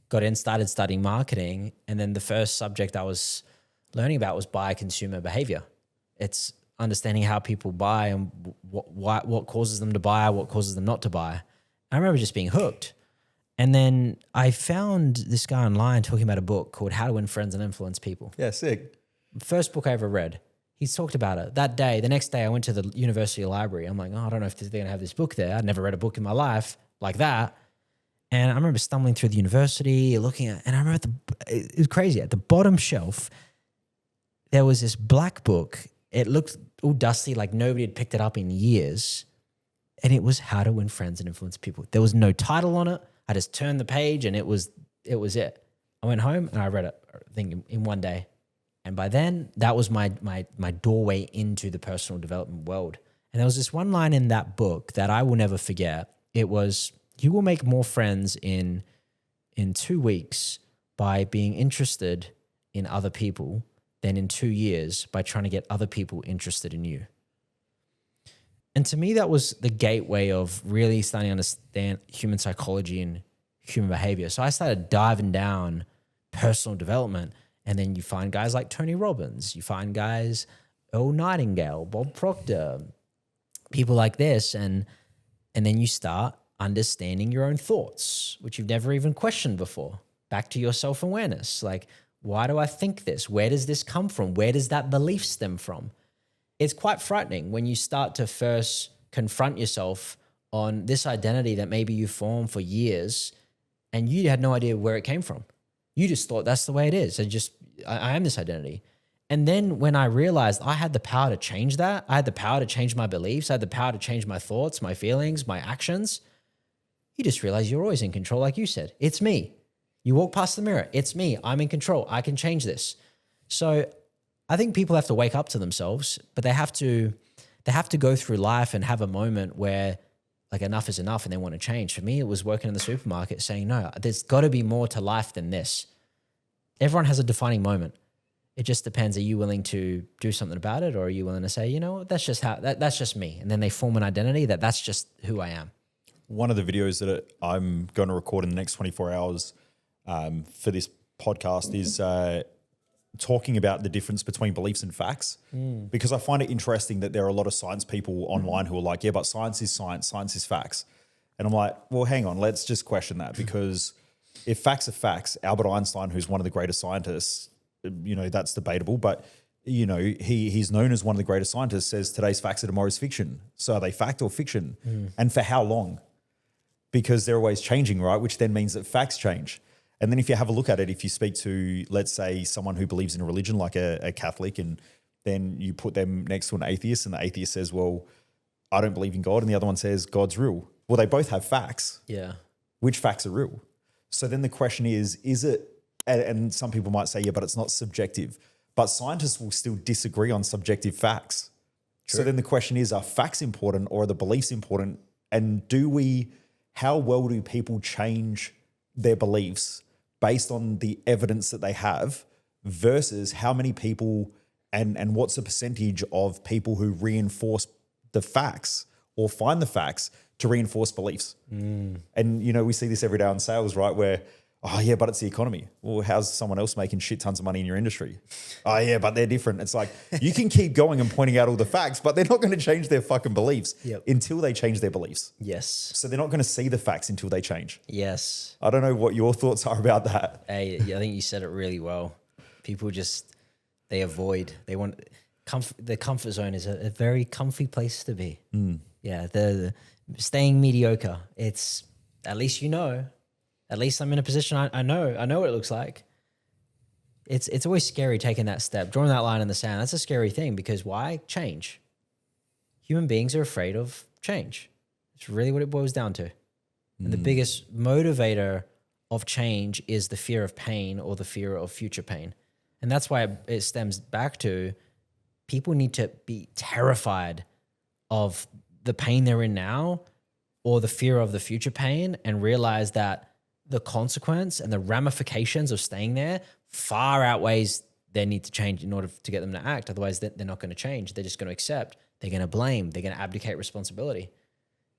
got in, started studying marketing, and then the first subject I was learning about was buyer consumer behavior. It's understanding how people buy and what causes them to buy, what causes them not to buy. I remember just being hooked. And then I found this guy online talking about a book called How to Win Friends and Influence People. yeah, sick. First book I ever read. He's talked about it. That day, the next day I went to the university library. I'm like, oh, I don't know if they're going to have this book there. I'd never read a book in my life like that. And I remember stumbling through the university, looking at, and I remember it was crazy. At the bottom shelf, there was this black book. It looked all dusty, like nobody had picked it up in years. And it was How to Win Friends and Influence People. There was no title on it. I just turned the page and it was it. I went home and I read it, I think, in one day. And by then, that was my doorway into the personal development world. And there was this one line in that book that I will never forget. It was, you will make more friends in 2 weeks by being interested in other people than in 2 years by trying to get other people interested in you. And to me, that was the gateway of really starting to understand human psychology and human behavior. So I started diving down personal development. And then you find guys like Tony Robbins, you find guys, Earl Nightingale, Bob Proctor, people like this. And then you start understanding your own thoughts, which you've never even questioned before. Back to your self-awareness. Like, why do I think this? Where does this come from? Where does that belief stem from? It's quite frightening when you start to first confront yourself on this identity that maybe you formed for years and you had no idea where it came from. You just thought that's the way it is. I am this identity. And then when I realized I had the power to change that, I had the power to change my beliefs, I had the power to change my thoughts, my feelings, my actions, you just realize you're always in control, like you said. It's me. You walk past the mirror. It's me. I'm in control. I can change this. So I think people have to wake up to themselves, but they have to go through life and have a moment where like enough is enough and they want to change. For me, it was working in the supermarket saying, no, there's got to be more to life than this. Everyone has a defining moment. It just depends. Are you willing to do something about it, or are you willing to say, you know what, that's just me. And then they form an identity that's just who I am. One of the videos that I'm going to record in the next 24 hours for this podcast is talking about the difference between beliefs and facts, because I find it interesting that there are a lot of science people online who are like, yeah, but science is science, science is facts. And I'm like, well, hang on, let's just question that, because if facts are facts, Albert Einstein, who's one of the greatest scientists, you know, that's debatable, but you know, he's known as one of the greatest scientists, says today's facts are tomorrow's fiction. So are they fact or fiction? And for how long? Because they're always changing, right? Which then means that facts change. And then if you have a look at it, if you speak to, let's say, someone who believes in a religion like a Catholic, and then you put them next to an atheist, and the atheist says, well, I don't believe in God, and the other one says God's real. Well, they both have facts. Yeah. Which facts are real? So then the question is it, and some people might say, yeah, but it's not subjective. But scientists will still disagree on subjective facts. True. So then the question is, are facts important or are the beliefs important? And how well do people change their beliefs based on the evidence that they have versus how many people and what's the percentage of people who reinforce the facts or find the facts to reinforce beliefs. And, you know, we see this every day in sales, right? Where, oh yeah, but it's the economy. Well, how's someone else making shit tons of money in your industry? Oh yeah, but they're different. It's like, you can keep going and pointing out all the facts, but they're not going to change their fucking beliefs until they change their beliefs. Yes. So they're not going to see the facts until they change. Yes. I don't know what your thoughts are about that. Hey, I think you said it really well. People just, they want, the comfort zone is a very comfy place to be. Yeah, the staying mediocre. It's, at least you know, at least I'm in a position I know what it looks like. It's always scary taking that step, drawing that line in the sand. That's a scary thing because why? Change. Human beings are afraid of change. It's really what it boils down to. And the biggest motivator of change is the fear of pain or the fear of future pain. And that's why it stems back to people need to be terrified of the pain they're in now or the fear of the future pain and realize that the consequence and the ramifications of staying there far outweighs their need to change in order to get them to act. Otherwise, they're not going to change. They're just going to accept. They're going to blame. They're going to abdicate responsibility.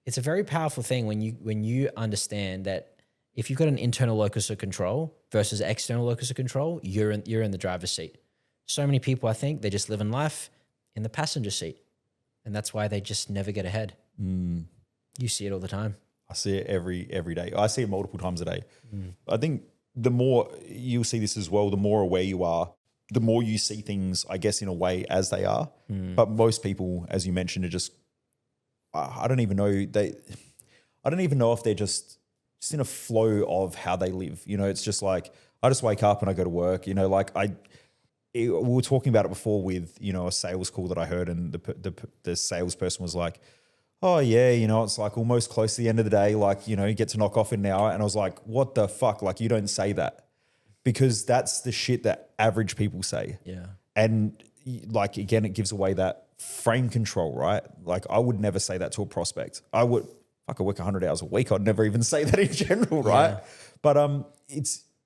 It's a very powerful thing when you understand that if you've got an internal locus of control versus external locus of control, you're in the driver's seat. So many people, I think, they just live in life in the passenger seat. And that's why they just never get ahead. You see it all the time. I see it every day. I see it multiple times a day. I think the more you'll see this as well, the more aware you are, the more you see things, I guess, in a way as they are. But most people, as you mentioned, are just, I don't even know if they're just in a flow of how they live. You know, it's just like, I just wake up and I go to work, you know, like we were talking about it before with, you know, a sales call that I heard, and the salesperson was like, oh yeah, you know, it's like almost close to the end of the day. Like, you know, you get to knock off in an hour. And I was like, what the fuck? Like, you don't say that, because that's the shit that average people say. Yeah. And like, again, it gives away that frame control, right? Like, I would never say that to a prospect. I work 100 hours a week. I'd never even say that in general, right? Yeah. But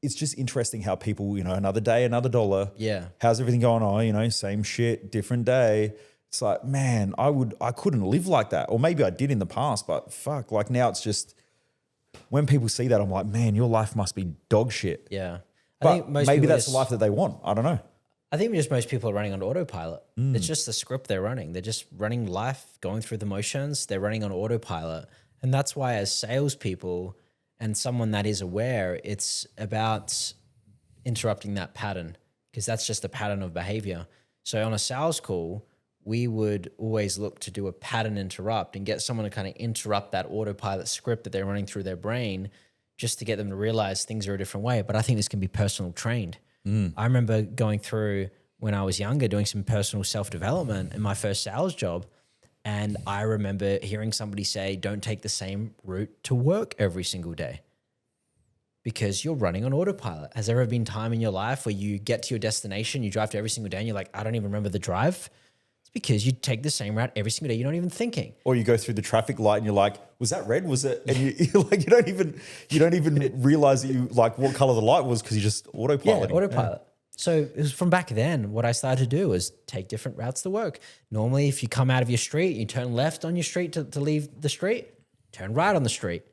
it's just interesting how people, you know, another day, another dollar. Yeah. How's everything going on? You know, same shit, different day. It's like, man, I couldn't live like that. Or maybe I did in the past, but fuck, like now it's just, when people see that, I'm like, man, your life must be dog shit. Yeah. But maybe that's the life that they want. I don't know. I think just most people are running on autopilot. It's just the script they're running. They're just running life, going through the motions. They're running on autopilot. And that's why as salespeople and someone that is aware, it's about interrupting that pattern, because that's just a pattern of behavior. So on a sales call, we would always look to do a pattern interrupt and get someone to kind of interrupt that autopilot script that they're running through their brain, just to get them to realize things are a different way. But I think this can be personal trained. I remember going through, when I was younger, doing some personal self-development in my first sales job. And I remember hearing somebody say, don't take the same route to work every single day, because you're running on autopilot. Has there ever been time in your life where you get to your destination, you drive to every single day and you're like, I don't even remember the drive? It's because you take the same route every single day. You're not even thinking. Or you go through the traffic light and you're like, was that red? Was it? And you're like, you don't even realize that you like what color the light was, because you just autopilot. Yeah, autopilot. So it was from back then, what I started to do was take different routes to work. Normally, if you come out of your street, you turn left on your street to leave the street, turn right on the street.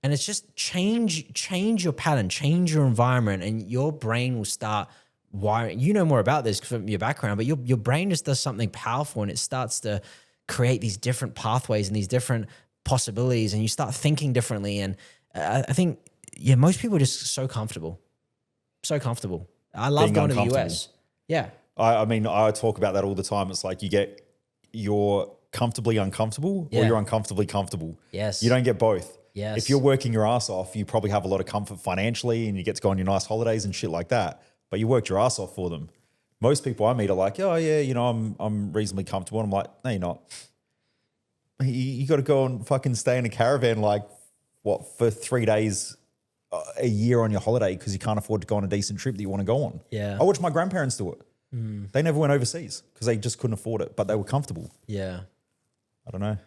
And it's just change your pattern, change your environment, and your brain will start wiring. You know more about this from your background, but your brain just does something powerful, and it starts to create these different pathways and these different possibilities, and you start thinking differently. And I think, yeah, most people are just so comfortable. So comfortable. I love going to the US. Yeah. I mean, I talk about that all the time. It's like you're comfortably uncomfortable, or you're uncomfortably comfortable. Yes. You don't get both. Yes. If you're working your ass off, you probably have a lot of comfort financially, and you get to go on your nice holidays and shit like that, but you worked your ass off for them. Most people I meet are like, oh yeah, you know, I'm reasonably comfortable. And I'm like, no, you're not. You got to go and fucking stay in a caravan for 3 days a year on your holiday, because you can't afford to go on a decent trip that you want to go on. Yeah. I watched my grandparents do it. They never went overseas because they just couldn't afford it, but they were comfortable. Yeah. I don't know.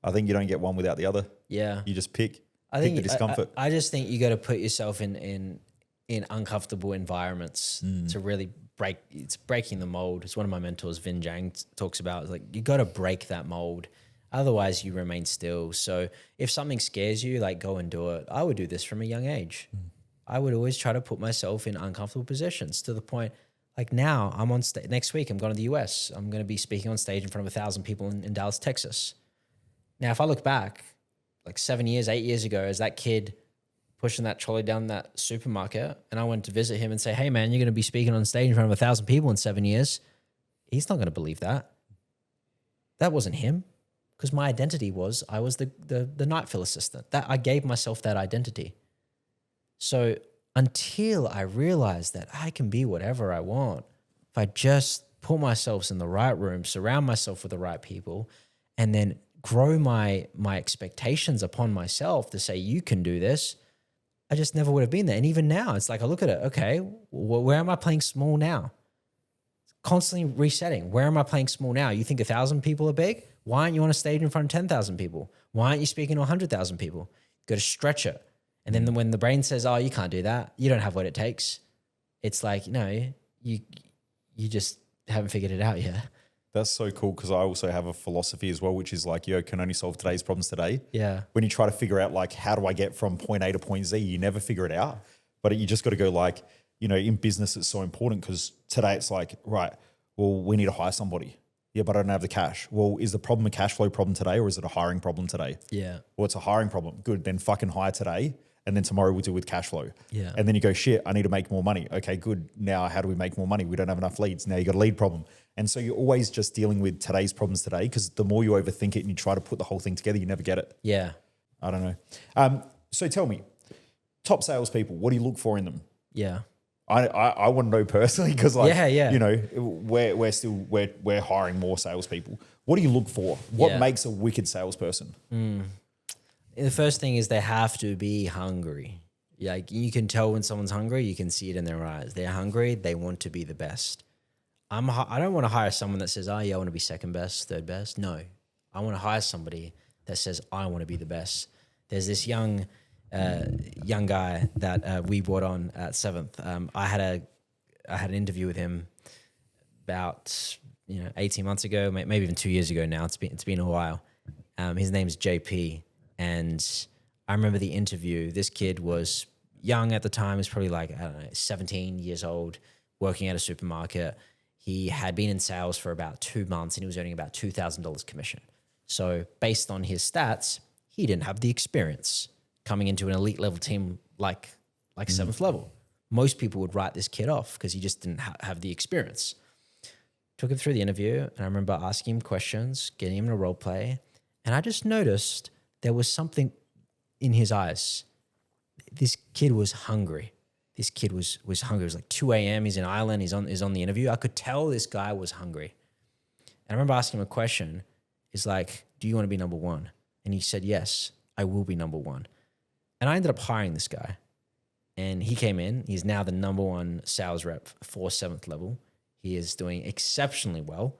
I think you don't get one without the other. Yeah. You just pick the discomfort. I just think you got to put yourself in uncomfortable environments to really breaking the mold. It's one of my mentors, Vin Jang, talks about. It's like, you got to break that mold. Otherwise, you remain still. So if something scares you, like go and do it. I would do this from a young age. I would always try to put myself in uncomfortable positions to the point, like now I'm on stage. Next week, I'm going to the US. I'm going to be speaking on stage in front of 1,000 people in Dallas, Texas. Now, if I look back, like 7 years, 8 years ago, as that kid pushing that trolley down that supermarket, and I went to visit him and say, hey man, you're going to be speaking on stage in front of 1,000 people in 7 years. He's not going to believe that. That wasn't him, because my identity was, I was the night fill assistant. That I gave myself that identity. So until I realized that I can be whatever I want, if I just put myself in the right room, surround myself with the right people, and then grow my expectations upon myself to say, you can do this, I just never would have been there. And even now, it's like I look at it, okay, where am I playing small now? Constantly resetting. Where am I playing small now? You think 1,000 people are big? Why aren't you on a stage in front of 10,000 people? Why aren't you speaking to 100,000 people? You got to stretch it. And then when the brain says, oh, you can't do that, you don't have what it takes, it's like, no, you just haven't figured it out yet. That's so cool, because I also have a philosophy as well, which is like, can only solve today's problems today. Yeah. When you try to figure out like, how do I get from point A to point Z, you never figure it out. But you just got to go like, in business, it's so important because today it's like, right, well, we need to hire somebody. Yeah, but I don't have the cash. Well, is the problem a cash flow problem today, or is it a hiring problem today? Yeah. Well, it's a hiring problem. Good. Then fucking hire today. And then tomorrow we'll deal with cash flow. Yeah. And then you go, shit, I need to make more money. Okay, good. Now, how do we make more money? We don't have enough leads. Now you got a lead problem. And so you're always just dealing with today's problems today, because the more you overthink it and you try to put the whole thing together, you never get it. Yeah. I don't know. So tell me, top salespeople, what do you look for in them? Yeah. I want to know personally, because like, yeah. we're hiring more salespeople. What do you look for? What makes a wicked salesperson? The first thing is they have to be hungry. Like you can tell when someone's hungry, you can see it in their eyes. They're hungry. They want to be the best. I don't want to hire someone that says, oh yeah, I want to be second best, third best. No, I want to hire somebody that says, I want to be the best. There's this young guy that we brought on at 7th. I had an interview with him about 18 months ago, maybe even 2 years ago now. It's been a while. His name's JP. And I remember the interview. This kid was young at the time. He was probably like, I don't know, 17 years old, working at a supermarket. He had been in sales for about 2 months and he was earning about $2,000 commission. So based on his stats, he didn't have the experience coming into an elite level team like 7th level. Most people would write this kid off because he just didn't have the experience. Took him through the interview, and I remember asking him questions, getting him to role play, and I just noticed there was something in his eyes. This kid was hungry. This kid was hungry. It was like 2 a.m. He's in Ireland. He's on the interview. I could tell this guy was hungry. And I remember asking him a question. It's like, do you want to be number one? And he said, yes, I will be number one. And I ended up hiring this guy. And he came in. He's now the number one sales rep for 7th level. He is doing exceptionally well.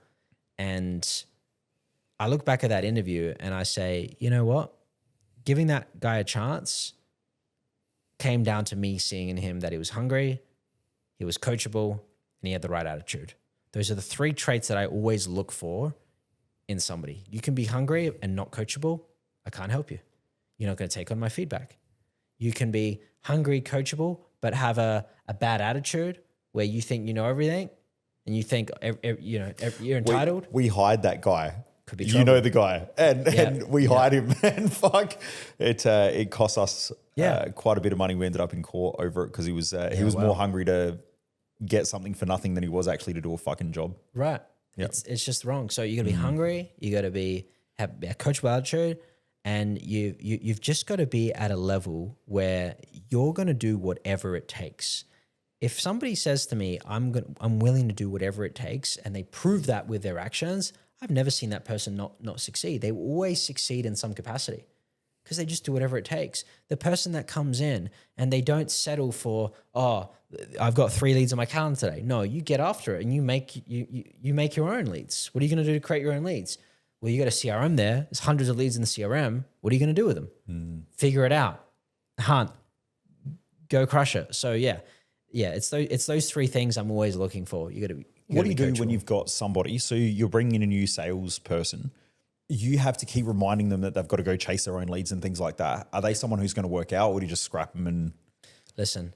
And I look back at that interview and I say, you know what? Giving that guy a chance came down to me seeing in him that he was hungry, he was coachable, and he had the right attitude. Those are the 3 traits that I always look for in somebody. You can be hungry and not coachable. I can't help you. You're not going to take on my feedback. You can be hungry, coachable, but have a bad attitude where you think you know everything and you think you're entitled. We hired that guy. Could be trouble. You know the guy, and we hired him, and fuck, it cost us quite a bit of money. We ended up in court over it because he was more hungry to get something for nothing than he was actually to do a fucking job. Right. Yep. It's just wrong. So you got to be hungry. You got to have a coachable attitude, and you've just got to be at a level where you're going to do whatever it takes. If somebody says to me, I'm willing to do whatever it takes, and they prove that with their actions, I've never seen that person not succeed. They will always succeed in some capacity because they just do whatever it takes. The person that comes in and they don't settle for, oh, I've got 3 leads on my calendar today. No, you get after it and you make your own leads. What are you going to do to create your own leads? Well, you got a CRM there. There's hundreds of leads in the CRM. What are you going to do with them? Figure it out. Hunt. Go crush it. So yeah, it's those 3 things I'm always looking for. You got to be. What do you do when you've got somebody? So you're bringing in a new salesperson. you have to keep reminding them that they've got to go chase their own leads and things like that. Are they someone who's going to work out, or do you just scrap them? And listen,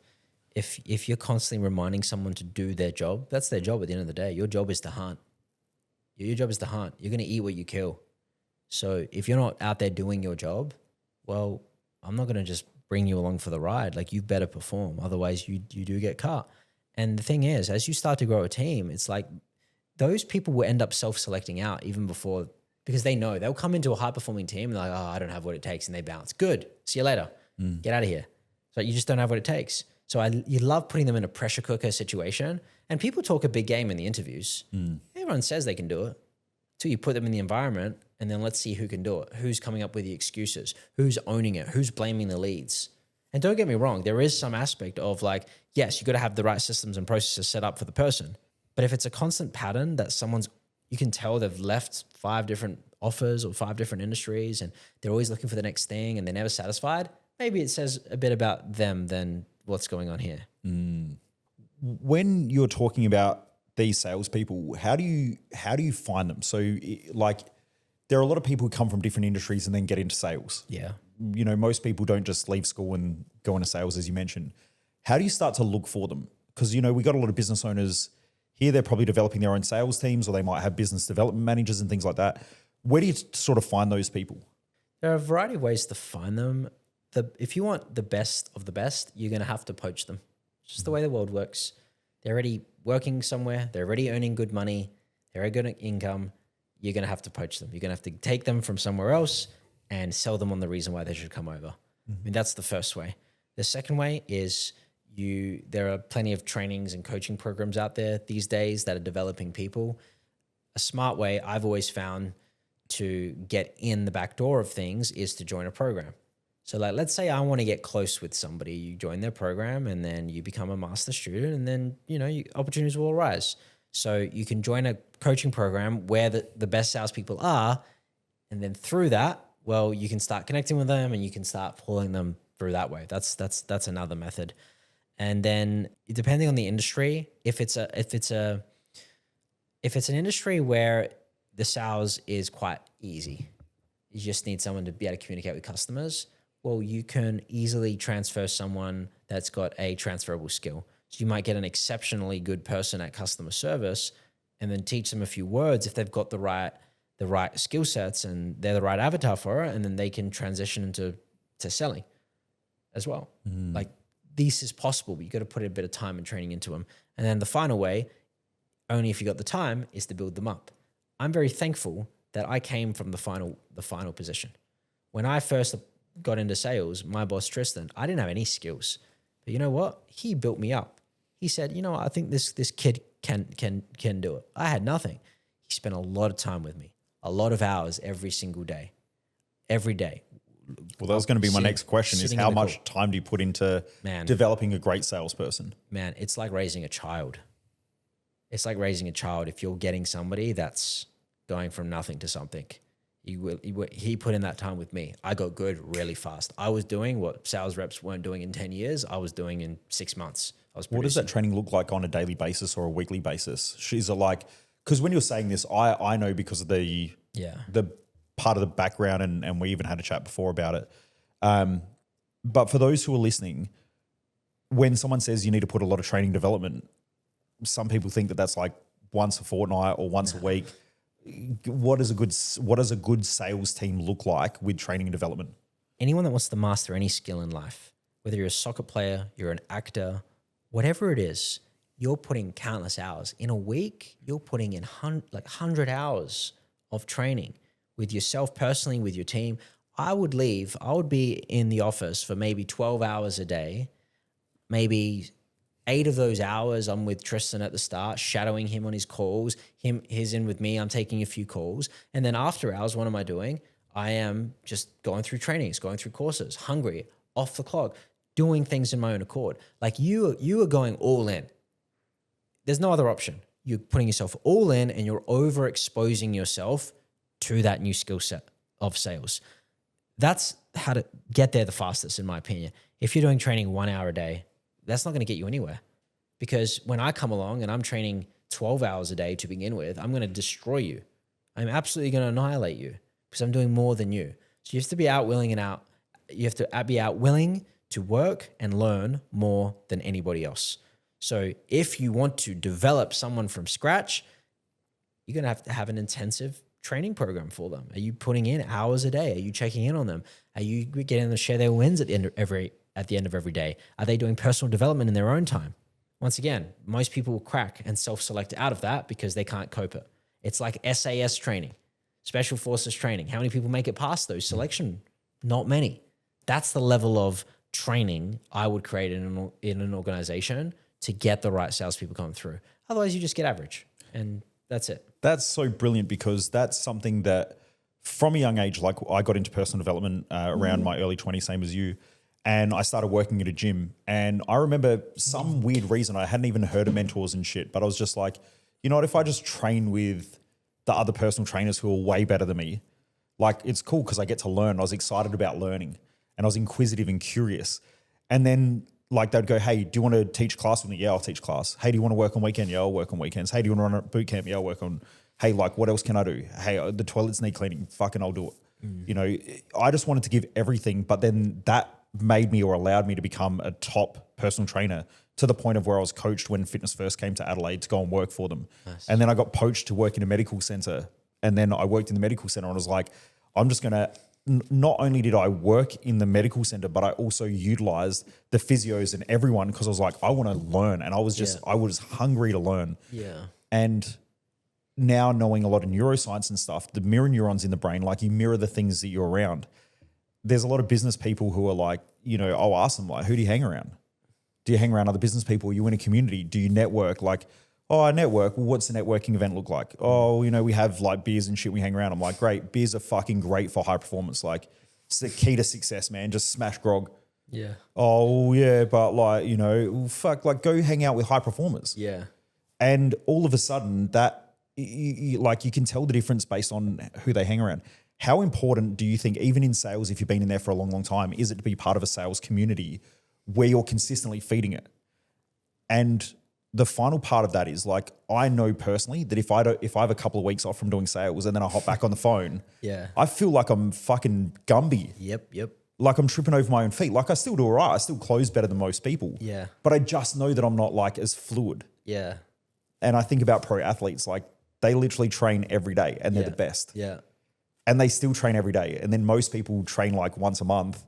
if you're constantly reminding someone to do their job, that's their job at the end of the day. Your job is to hunt. Your job is to hunt. You're going to eat what you kill. So if you're not out there doing your job, well, I'm not going to just bring you along for the ride. Like, you better perform. Otherwise you do get cut. And the thing is, as you start to grow a team, it's like those people will end up self-selecting out even before, because they know they'll come into a high-performing team and they're like, oh, I don't have what it takes, and they bounce. Good. See you later. Get out of here. So you just don't have what it takes. So you love putting them in a pressure cooker situation. And people talk a big game in the interviews. Everyone says they can do it until you put them in the environment, and then let's see who can do it. Who's coming up with the excuses? Who's owning it? Who's blaming the leads? And don't get me wrong, there is some aspect of like, yes, you got to have the right systems and processes set up for the person. But if it's a constant pattern that you can tell they've left 5 different offers or 5 different industries and they're always looking for the next thing and they're never satisfied, maybe it says a bit about them than what's going on here. When you're talking about these salespeople, how do you find them? So like, there are a lot of people who come from different industries and then get into sales. Yeah. You know, most people don't just leave school and go into sales, as you mentioned. How do you start to look for them? Because, you know, we got a lot of business owners here. They're probably developing their own sales teams, or they might have business development managers and things like that. Where do you sort of find those people? There are a variety of ways to find them. If you want the best of the best, you're going to have to poach them. It's just the way the world works. They're already working somewhere. They're already earning good money. They're a good income. You're going to have to poach them. You're going to have to take them from somewhere else and sell them on the reason why they should come over. I mean, that's the first way. The second way is there are plenty of trainings and coaching programs out there these days that are developing people. A smart way I've always found to get in the back door of things is to join a program. So like, let's say I want to get close with somebody. You join their program and then you become a master student, and then, you know, opportunities will arise. So you can join a coaching program where the best salespeople are. And then through that, well, you can start connecting with them and you can start pulling them through that way. That's another method. And then depending on the industry, if it's an industry where the sales is quite easy, you just need someone to be able to communicate with customers, well, you can easily transfer someone that's got a transferable skill. So you might get an exceptionally good person at customer service and then teach them a few words if they've got the right skill sets and they're the right avatar for it, and then they can transition into selling as well. Like, this is possible, but you got to put a bit of time and training into them. And then the final way, only if you got the time, is to build them up. I'm very thankful that I came from the final position. When I first got into sales, my boss Tristan, I didn't have any skills, but you know what? He built me up. He said, you know, I think this kid can do it. I had nothing. He spent a lot of time with me, a lot of hours every single day, every day. Well, that was going to be my next question, is how much time do you put into developing a great salesperson? Man, it's like raising a child. It's like raising a child. If you're getting somebody that's going from nothing to something, he put in that time with me. I got good really fast. I was doing what sales reps weren't doing in 10 years. I was doing in 6 months. What does that training look like on a daily basis or a weekly basis? Is it like, because when you're saying this, I know because of the part of the background, and we even had a chat before about it. But for those who are listening, when someone says you need to put a lot of training development, some people think that that's like once a fortnight or once a week. What does a good sales team look like with training and development? Anyone that wants to master any skill in life, whether you're a soccer player, you're an actor, whatever it is, you're putting countless hours. In a week, you're putting in 100 hours of training with yourself personally, with your team. I would be in the office for maybe 12 hours a day. Maybe 8 of those hours I'm with Tristan at the start, shadowing him on his calls. He's in with me, I'm taking a few calls. And then after hours, what am I doing? I am just going through trainings, going through courses, hungry, off the clock, doing things in my own accord. Like you are going all in. There's no other option. You're putting yourself all in and you're overexposing yourself to that new skill set of sales. That's how to get there the fastest, in my opinion. If you're doing training 1 hour a day, that's not going to get you anywhere. Because when I come along and I'm training 12 hours a day to begin with, I'm going to destroy you. I'm absolutely going to annihilate you because I'm doing more than you. So you have to be willing to work and learn more than anybody else. So if you want to develop someone from scratch, you're going to have an intensive training program for them. Are you putting in hours a day? Are you checking in on them? Are you getting them to share their wins at the end of every day? Are they doing personal development in their own time? Once again, most people will crack and self-select out of that because they can't cope it. It's like SAS training, Special Forces training. How many people make it past those selection? Not many. That's the level of training I would create in an organization to get the right salespeople coming through. Otherwise, you just get average, and that's it. That's so brilliant, because that's something that from a young age, like I got into personal development around my early 20s, same as you, and I started working at a gym. And I remember some weird reason, I hadn't even heard of mentors and shit, but I was just like, you know what, if I just train with the other personal trainers who are way better than me, like it's cool because I get to learn. I was excited about learning and I was inquisitive and curious. And then like they'd go, hey, do you want to teach class with me? Yeah, I'll teach class. Hey, do you want to work on weekend? Yeah, I'll work on weekends. Hey, do you want to run a boot camp? Yeah, I'll work on. Hey, like what else can I do? Hey, the toilets need cleaning. Fucking I'll do it. You know, I just wanted to give everything, but then that made me or allowed me to become a top personal trainer to the point of where I was coached when fitness first came to Adelaide to go and work for them. Nice. And then I got poached to work in a medical center. And then I worked in the medical center and I was like, I'm just going to, not only did I work in the medical center, but I also utilized the physios and everyone because I was like, I want to learn. And I was just, I was hungry to learn. Yeah. And now knowing a lot of neuroscience and stuff, the mirror neurons in the brain, like you mirror the things that you're around. There's a lot of business people who are like, you know, I'll ask them like, who do you hang around? Do you hang around other business people? Are you in a community? Do you network? Like, oh, I network. Well, what's the networking event look like? Oh, you know, we have like beers and shit. We hang around. I'm like, great. Beers are fucking great for high performance. Like, it's the key to success, man. Just smash grog. Yeah. Oh, yeah. But like, you know, fuck, like go hang out with high performers. Yeah. And all of a sudden that, like you can tell the difference based on who they hang around. How important do you think, even in sales, if you've been in there for a long, long time, is it to be part of a sales community where you're consistently feeding it? And the final part of that is like, I know personally that if I have a couple of weeks off from doing sales and then I hop back on the phone, I feel like I'm fucking Gumby. Yep. Like I'm tripping over my own feet. Like I still do all right. I still close better than most people. Yeah. But I just know that I'm not like as fluid. Yeah. And I think about pro athletes, like they literally train every day and they're the best. Yeah. And they still train every day. And then most people train like once a month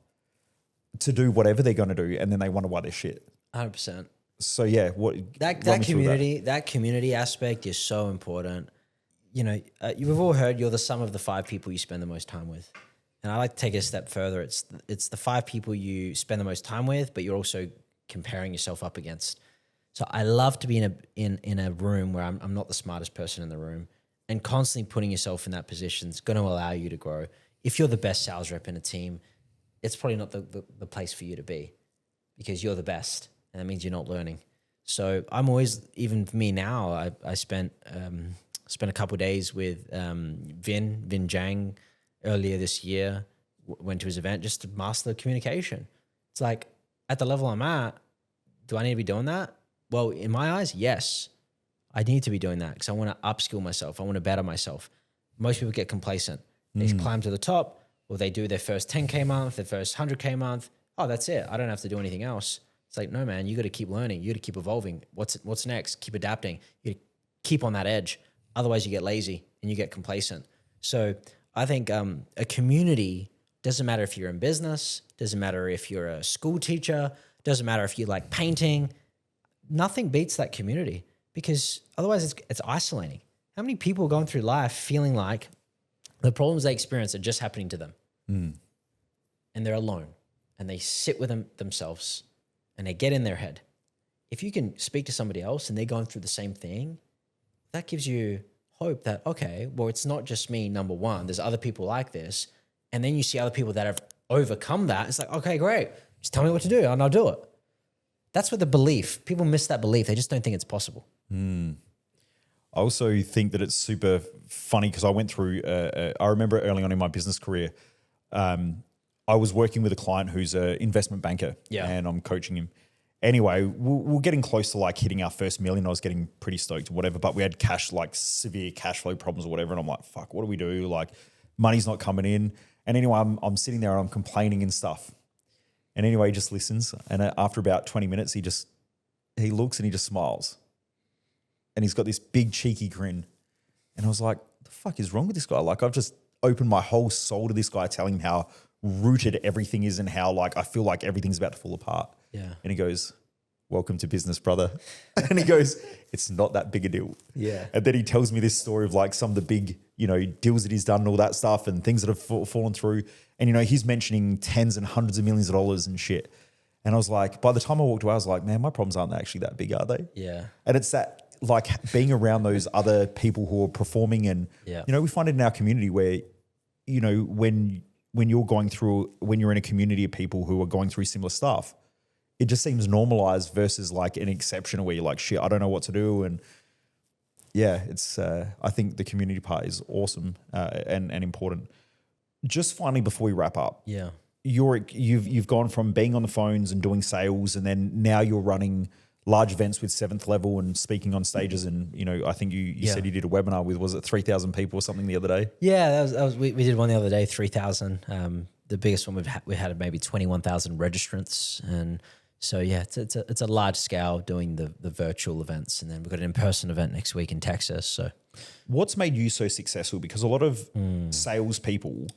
to do whatever they're going to do. And then they wonder why they're shit. 100%. So yeah, that community aspect is so important. You know, you've all heard you're the sum of the 5 people you spend the most time with. And I like to take it a step further. It's the 5 people you spend the most time with, but you're also comparing yourself up against. So I love to be in a room where I'm not the smartest person in the room, and constantly putting yourself in that position is going to allow you to grow. If you're the best sales rep in a team, it's probably not the place for you to be because you're the best. And that means you're not learning. So I'm always, even for me now, I spent a couple of days with Vin Zhang earlier this year, went to his event just to master the communication. It's like, at the level I'm at, do I need to be doing that? Well, in my eyes, yes. I need to be doing that because I want to upskill myself. I want to better myself. Most people get complacent. They climb to the top, or they do their first 10K month, their first 100K month. Oh, that's it. I don't have to do anything else. It's like, no, man, you got to keep learning. You got to keep evolving. What's next? Keep adapting. You got to keep on that edge. Otherwise, you get lazy and you get complacent. So I think a community, doesn't matter if you're in business, doesn't matter if you're a school teacher, doesn't matter if you like painting, nothing beats that community because otherwise it's isolating. How many people are going through life feeling like the problems they experience are just happening to them and they're alone and they sit with themselves and they get in their head. If you can speak to somebody else and they're going through the same thing, that gives you hope that, okay, well, it's not just me, number one. There's other people like this. And then you see other people that have overcome that. It's like, okay, great. Just tell me what to do and I'll do it. That's what the belief. People miss that belief. They just don't think it's possible. I also think that it's super funny because I went through, I remember early on in my business career, I was working with a client who's an investment banker and I'm coaching him. Anyway, we're getting close to like hitting our first million. I was getting pretty stoked or whatever, but we had severe cash flow problems or whatever. And I'm like, fuck, what do we do? Like money's not coming in. And anyway, I'm sitting there and I'm complaining and stuff. And anyway, he just listens. And after about 20 minutes, he looks and he just smiles. And he's got this big cheeky grin. And I was like, the fuck is wrong with this guy? Like, I've just opened my whole soul to this guy, telling him how rooted everything is and how like I feel like everything's about to fall apart. Yeah. And he goes, welcome to business, brother. And he goes, it's not that big a deal. Yeah. And then he tells me this story of like some of the big, deals that he's done and all that stuff and things that have fallen through. And, he's mentioning tens and hundreds of millions of dollars and shit. And I was like, by the time I walked away, I was like, man, my problems aren't actually that big, are they? Yeah. And it's that like being around those other people who are performing and, we find it in our community where, when you're in a community of people who are going through similar stuff, it just seems normalized versus like an exception where you're like, shit, I don't know what to do. And yeah, it's, I think the community part is awesome and important. Just finally, before we wrap up, you've gone from being on the phones and doing sales, and then now you're running large events with 7th Level and speaking on stages. And, I think you said you did a webinar with, was it 3,000 people or something the other day? Yeah, we did one the other day, 3,000. The biggest one we had maybe 21,000 registrants. And so, yeah, it's a large scale doing the virtual events. And then we've got an in-person event next week in Texas. So what's made you so successful? Because a lot of salespeople,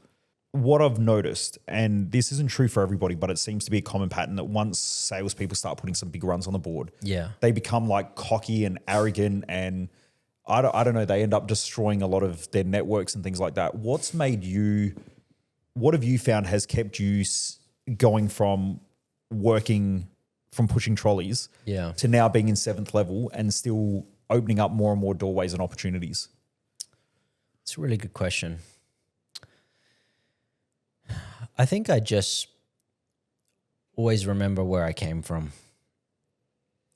what I've noticed, and this isn't true for everybody, but it seems to be a common pattern that once salespeople start putting some big runs on the board, they become like cocky and arrogant, and I don't know, they end up destroying a lot of their networks and things like that. What have you found has kept you going from pushing trolleys to now being in 7th Level and still opening up more and more doorways and opportunities? It's a really good question. I think I just always remember where I came from,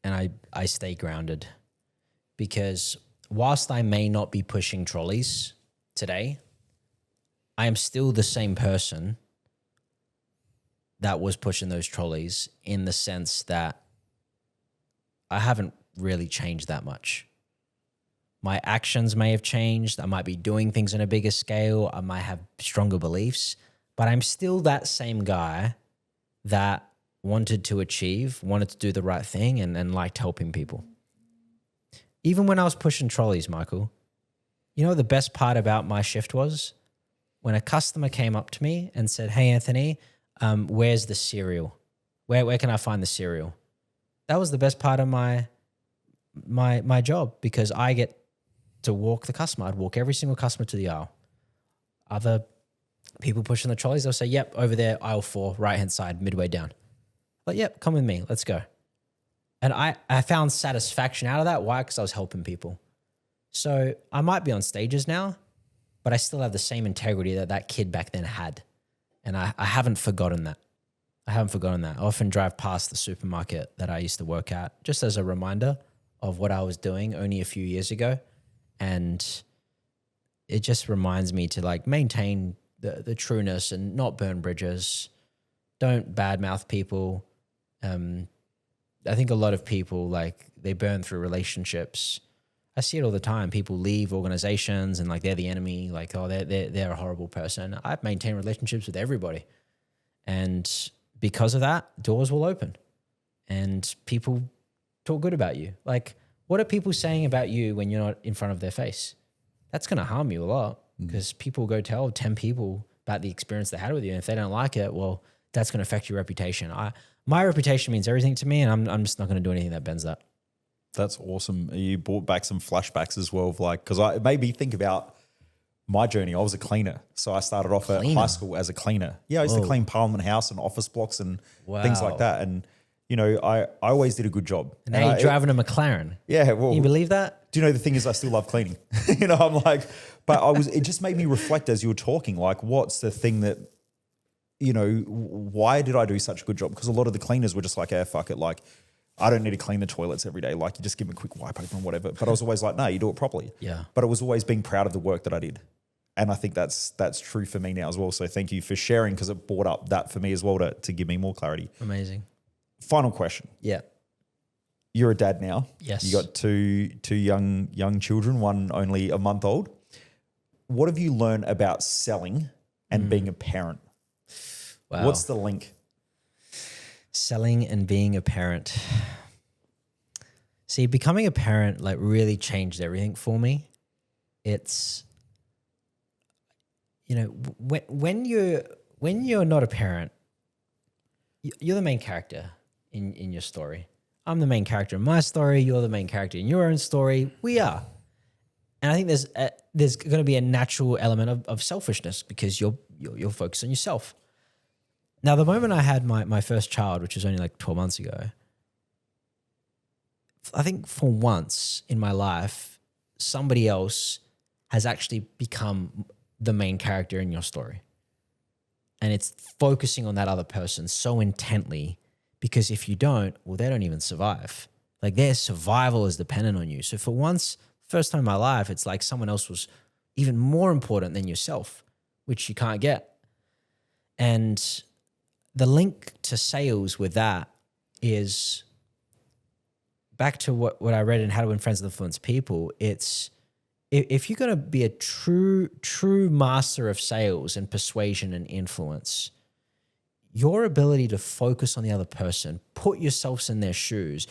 and I stay grounded, because whilst I may not be pushing trolleys today, I am still the same person that was pushing those trolleys, in the sense that I haven't really changed that much. My actions may have changed. I might be doing things on a bigger scale. I might have stronger beliefs. But I'm still that same guy that wanted to do the right thing and liked helping people. Even when I was pushing trolleys, Michael, the best part about my shift was when a customer came up to me and said, hey, Anthony, where's the cereal? Where can I find the cereal? That was the best part of my job, because I get to walk the customer. I'd walk every single customer to the aisle. Other people pushing the trolleys, they'll say, yep, over there, aisle 4, right-hand side, midway down. But yep, come with me, let's go. And I found satisfaction out of that. Why? Because I was helping people. So I might be on stages now, but I still have the same integrity that kid back then had. And I haven't forgotten that. I often drive past the supermarket that I used to work at, just as a reminder of what I was doing only a few years ago. And it just reminds me to like maintain the trueness and not burn bridges. Don't badmouth people. I think a lot of people, like, they burn through relationships. I see it all the time. People leave organizations and like they're the enemy, like, oh, they're a horrible person. I've maintained relationships with everybody. And because of that, doors will open and people talk good about you. Like, what are people saying about you when you're not in front of their face? That's going to harm you a lot, because people go tell 10 people about the experience they had with you. And if they don't like it, well, that's going to affect your reputation. My reputation means everything to me, and I'm just not going to do anything that bends that. That's awesome. You brought back some flashbacks as well, of like, because it made me think about my journey. I was a cleaner. So I started off at high school as a cleaner. Yeah, I used to clean Parliament House and office blocks and things like that. And, I always did a good job. And now you're driving a McLaren. Yeah. Well, can you believe that? Do you know, the thing is, I still love cleaning. I'm like, but it just made me reflect as you were talking, like, what's the thing that, why did I do such a good job? Because a lot of the cleaners were just like, fuck it. Like, I don't need to clean the toilets every day. Like, you just give them a quick wipe over and whatever. But I was always like, no, you do it properly. Yeah. But it was always being proud of the work that I did. And I think that's true for me now as well. So thank you for sharing, because it brought up that for me as well to give me more clarity. Amazing. Final question. Yeah. You're a dad now. Yes. You got two young children, one only a month old. what have you learned about selling and being a parent? Wow. What's the link? Selling and being a parent. See, becoming a parent like really changed everything for me. It's, you know, when you're not a parent, you're the main character in your story. I'm the main character in my story. You're the main character in your own story. We are. And I think there's going to be a natural element of selfishness because you're focused on yourself. Now, the moment I had my first child, which was only like 12 months ago, I think for once in my life, somebody else has actually become the main character in your story. And it's focusing on that other person so intently because if you don't, well, they don't even survive. Like their survival is dependent on you. So for once, first time in my life, it's like someone else was even more important than yourself, which you can't get. And the link to sales with that is back to what I read in How to Win Friends and Influence People. It's if you're going to be a true master of sales and persuasion and influence, your ability to focus on the other person, put yourselves in their shoes,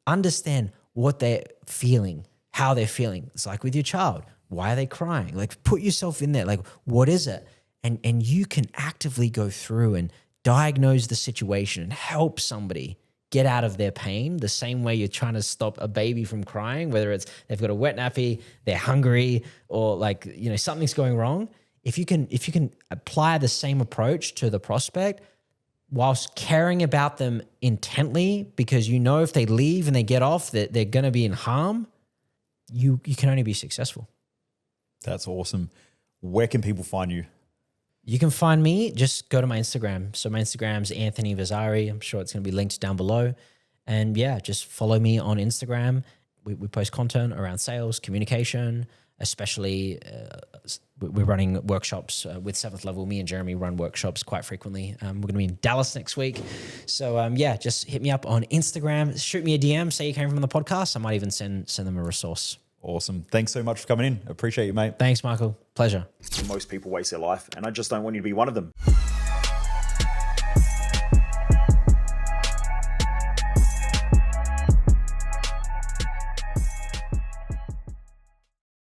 understand what they're feeling, how they're feeling. It's like with your child. Why are they crying? Like put yourself in there. Like what is it? And you can actively go through and diagnose the situation and help somebody get out of their pain the same way you're trying to stop a baby from crying, whether it's they've got a wet nappy, they're hungry, or like, you know, something's going wrong. If you can apply the same approach to the prospect whilst caring about them intently, because you know if they leave and they get off that they're going to be in harm, you can only be successful. That's awesome. Where can people find you? You can find me, just go to my Instagram. So my Instagram's Anthony Vizzari. I'm sure it's going to be linked down below. And yeah, just follow me on Instagram. We post content around sales, communication, especially we're running workshops with 7th Level. Me and Jeremy run workshops quite frequently. We're going to be in Dallas next week. So yeah, just hit me up on Instagram. Shoot me a DM. Say you came from the podcast. I might even send them a resource. Awesome. Thanks so much for coming in. Appreciate you, mate. Thanks, Michael. Pleasure. Most people waste their life, and I just don't want you to be one of them.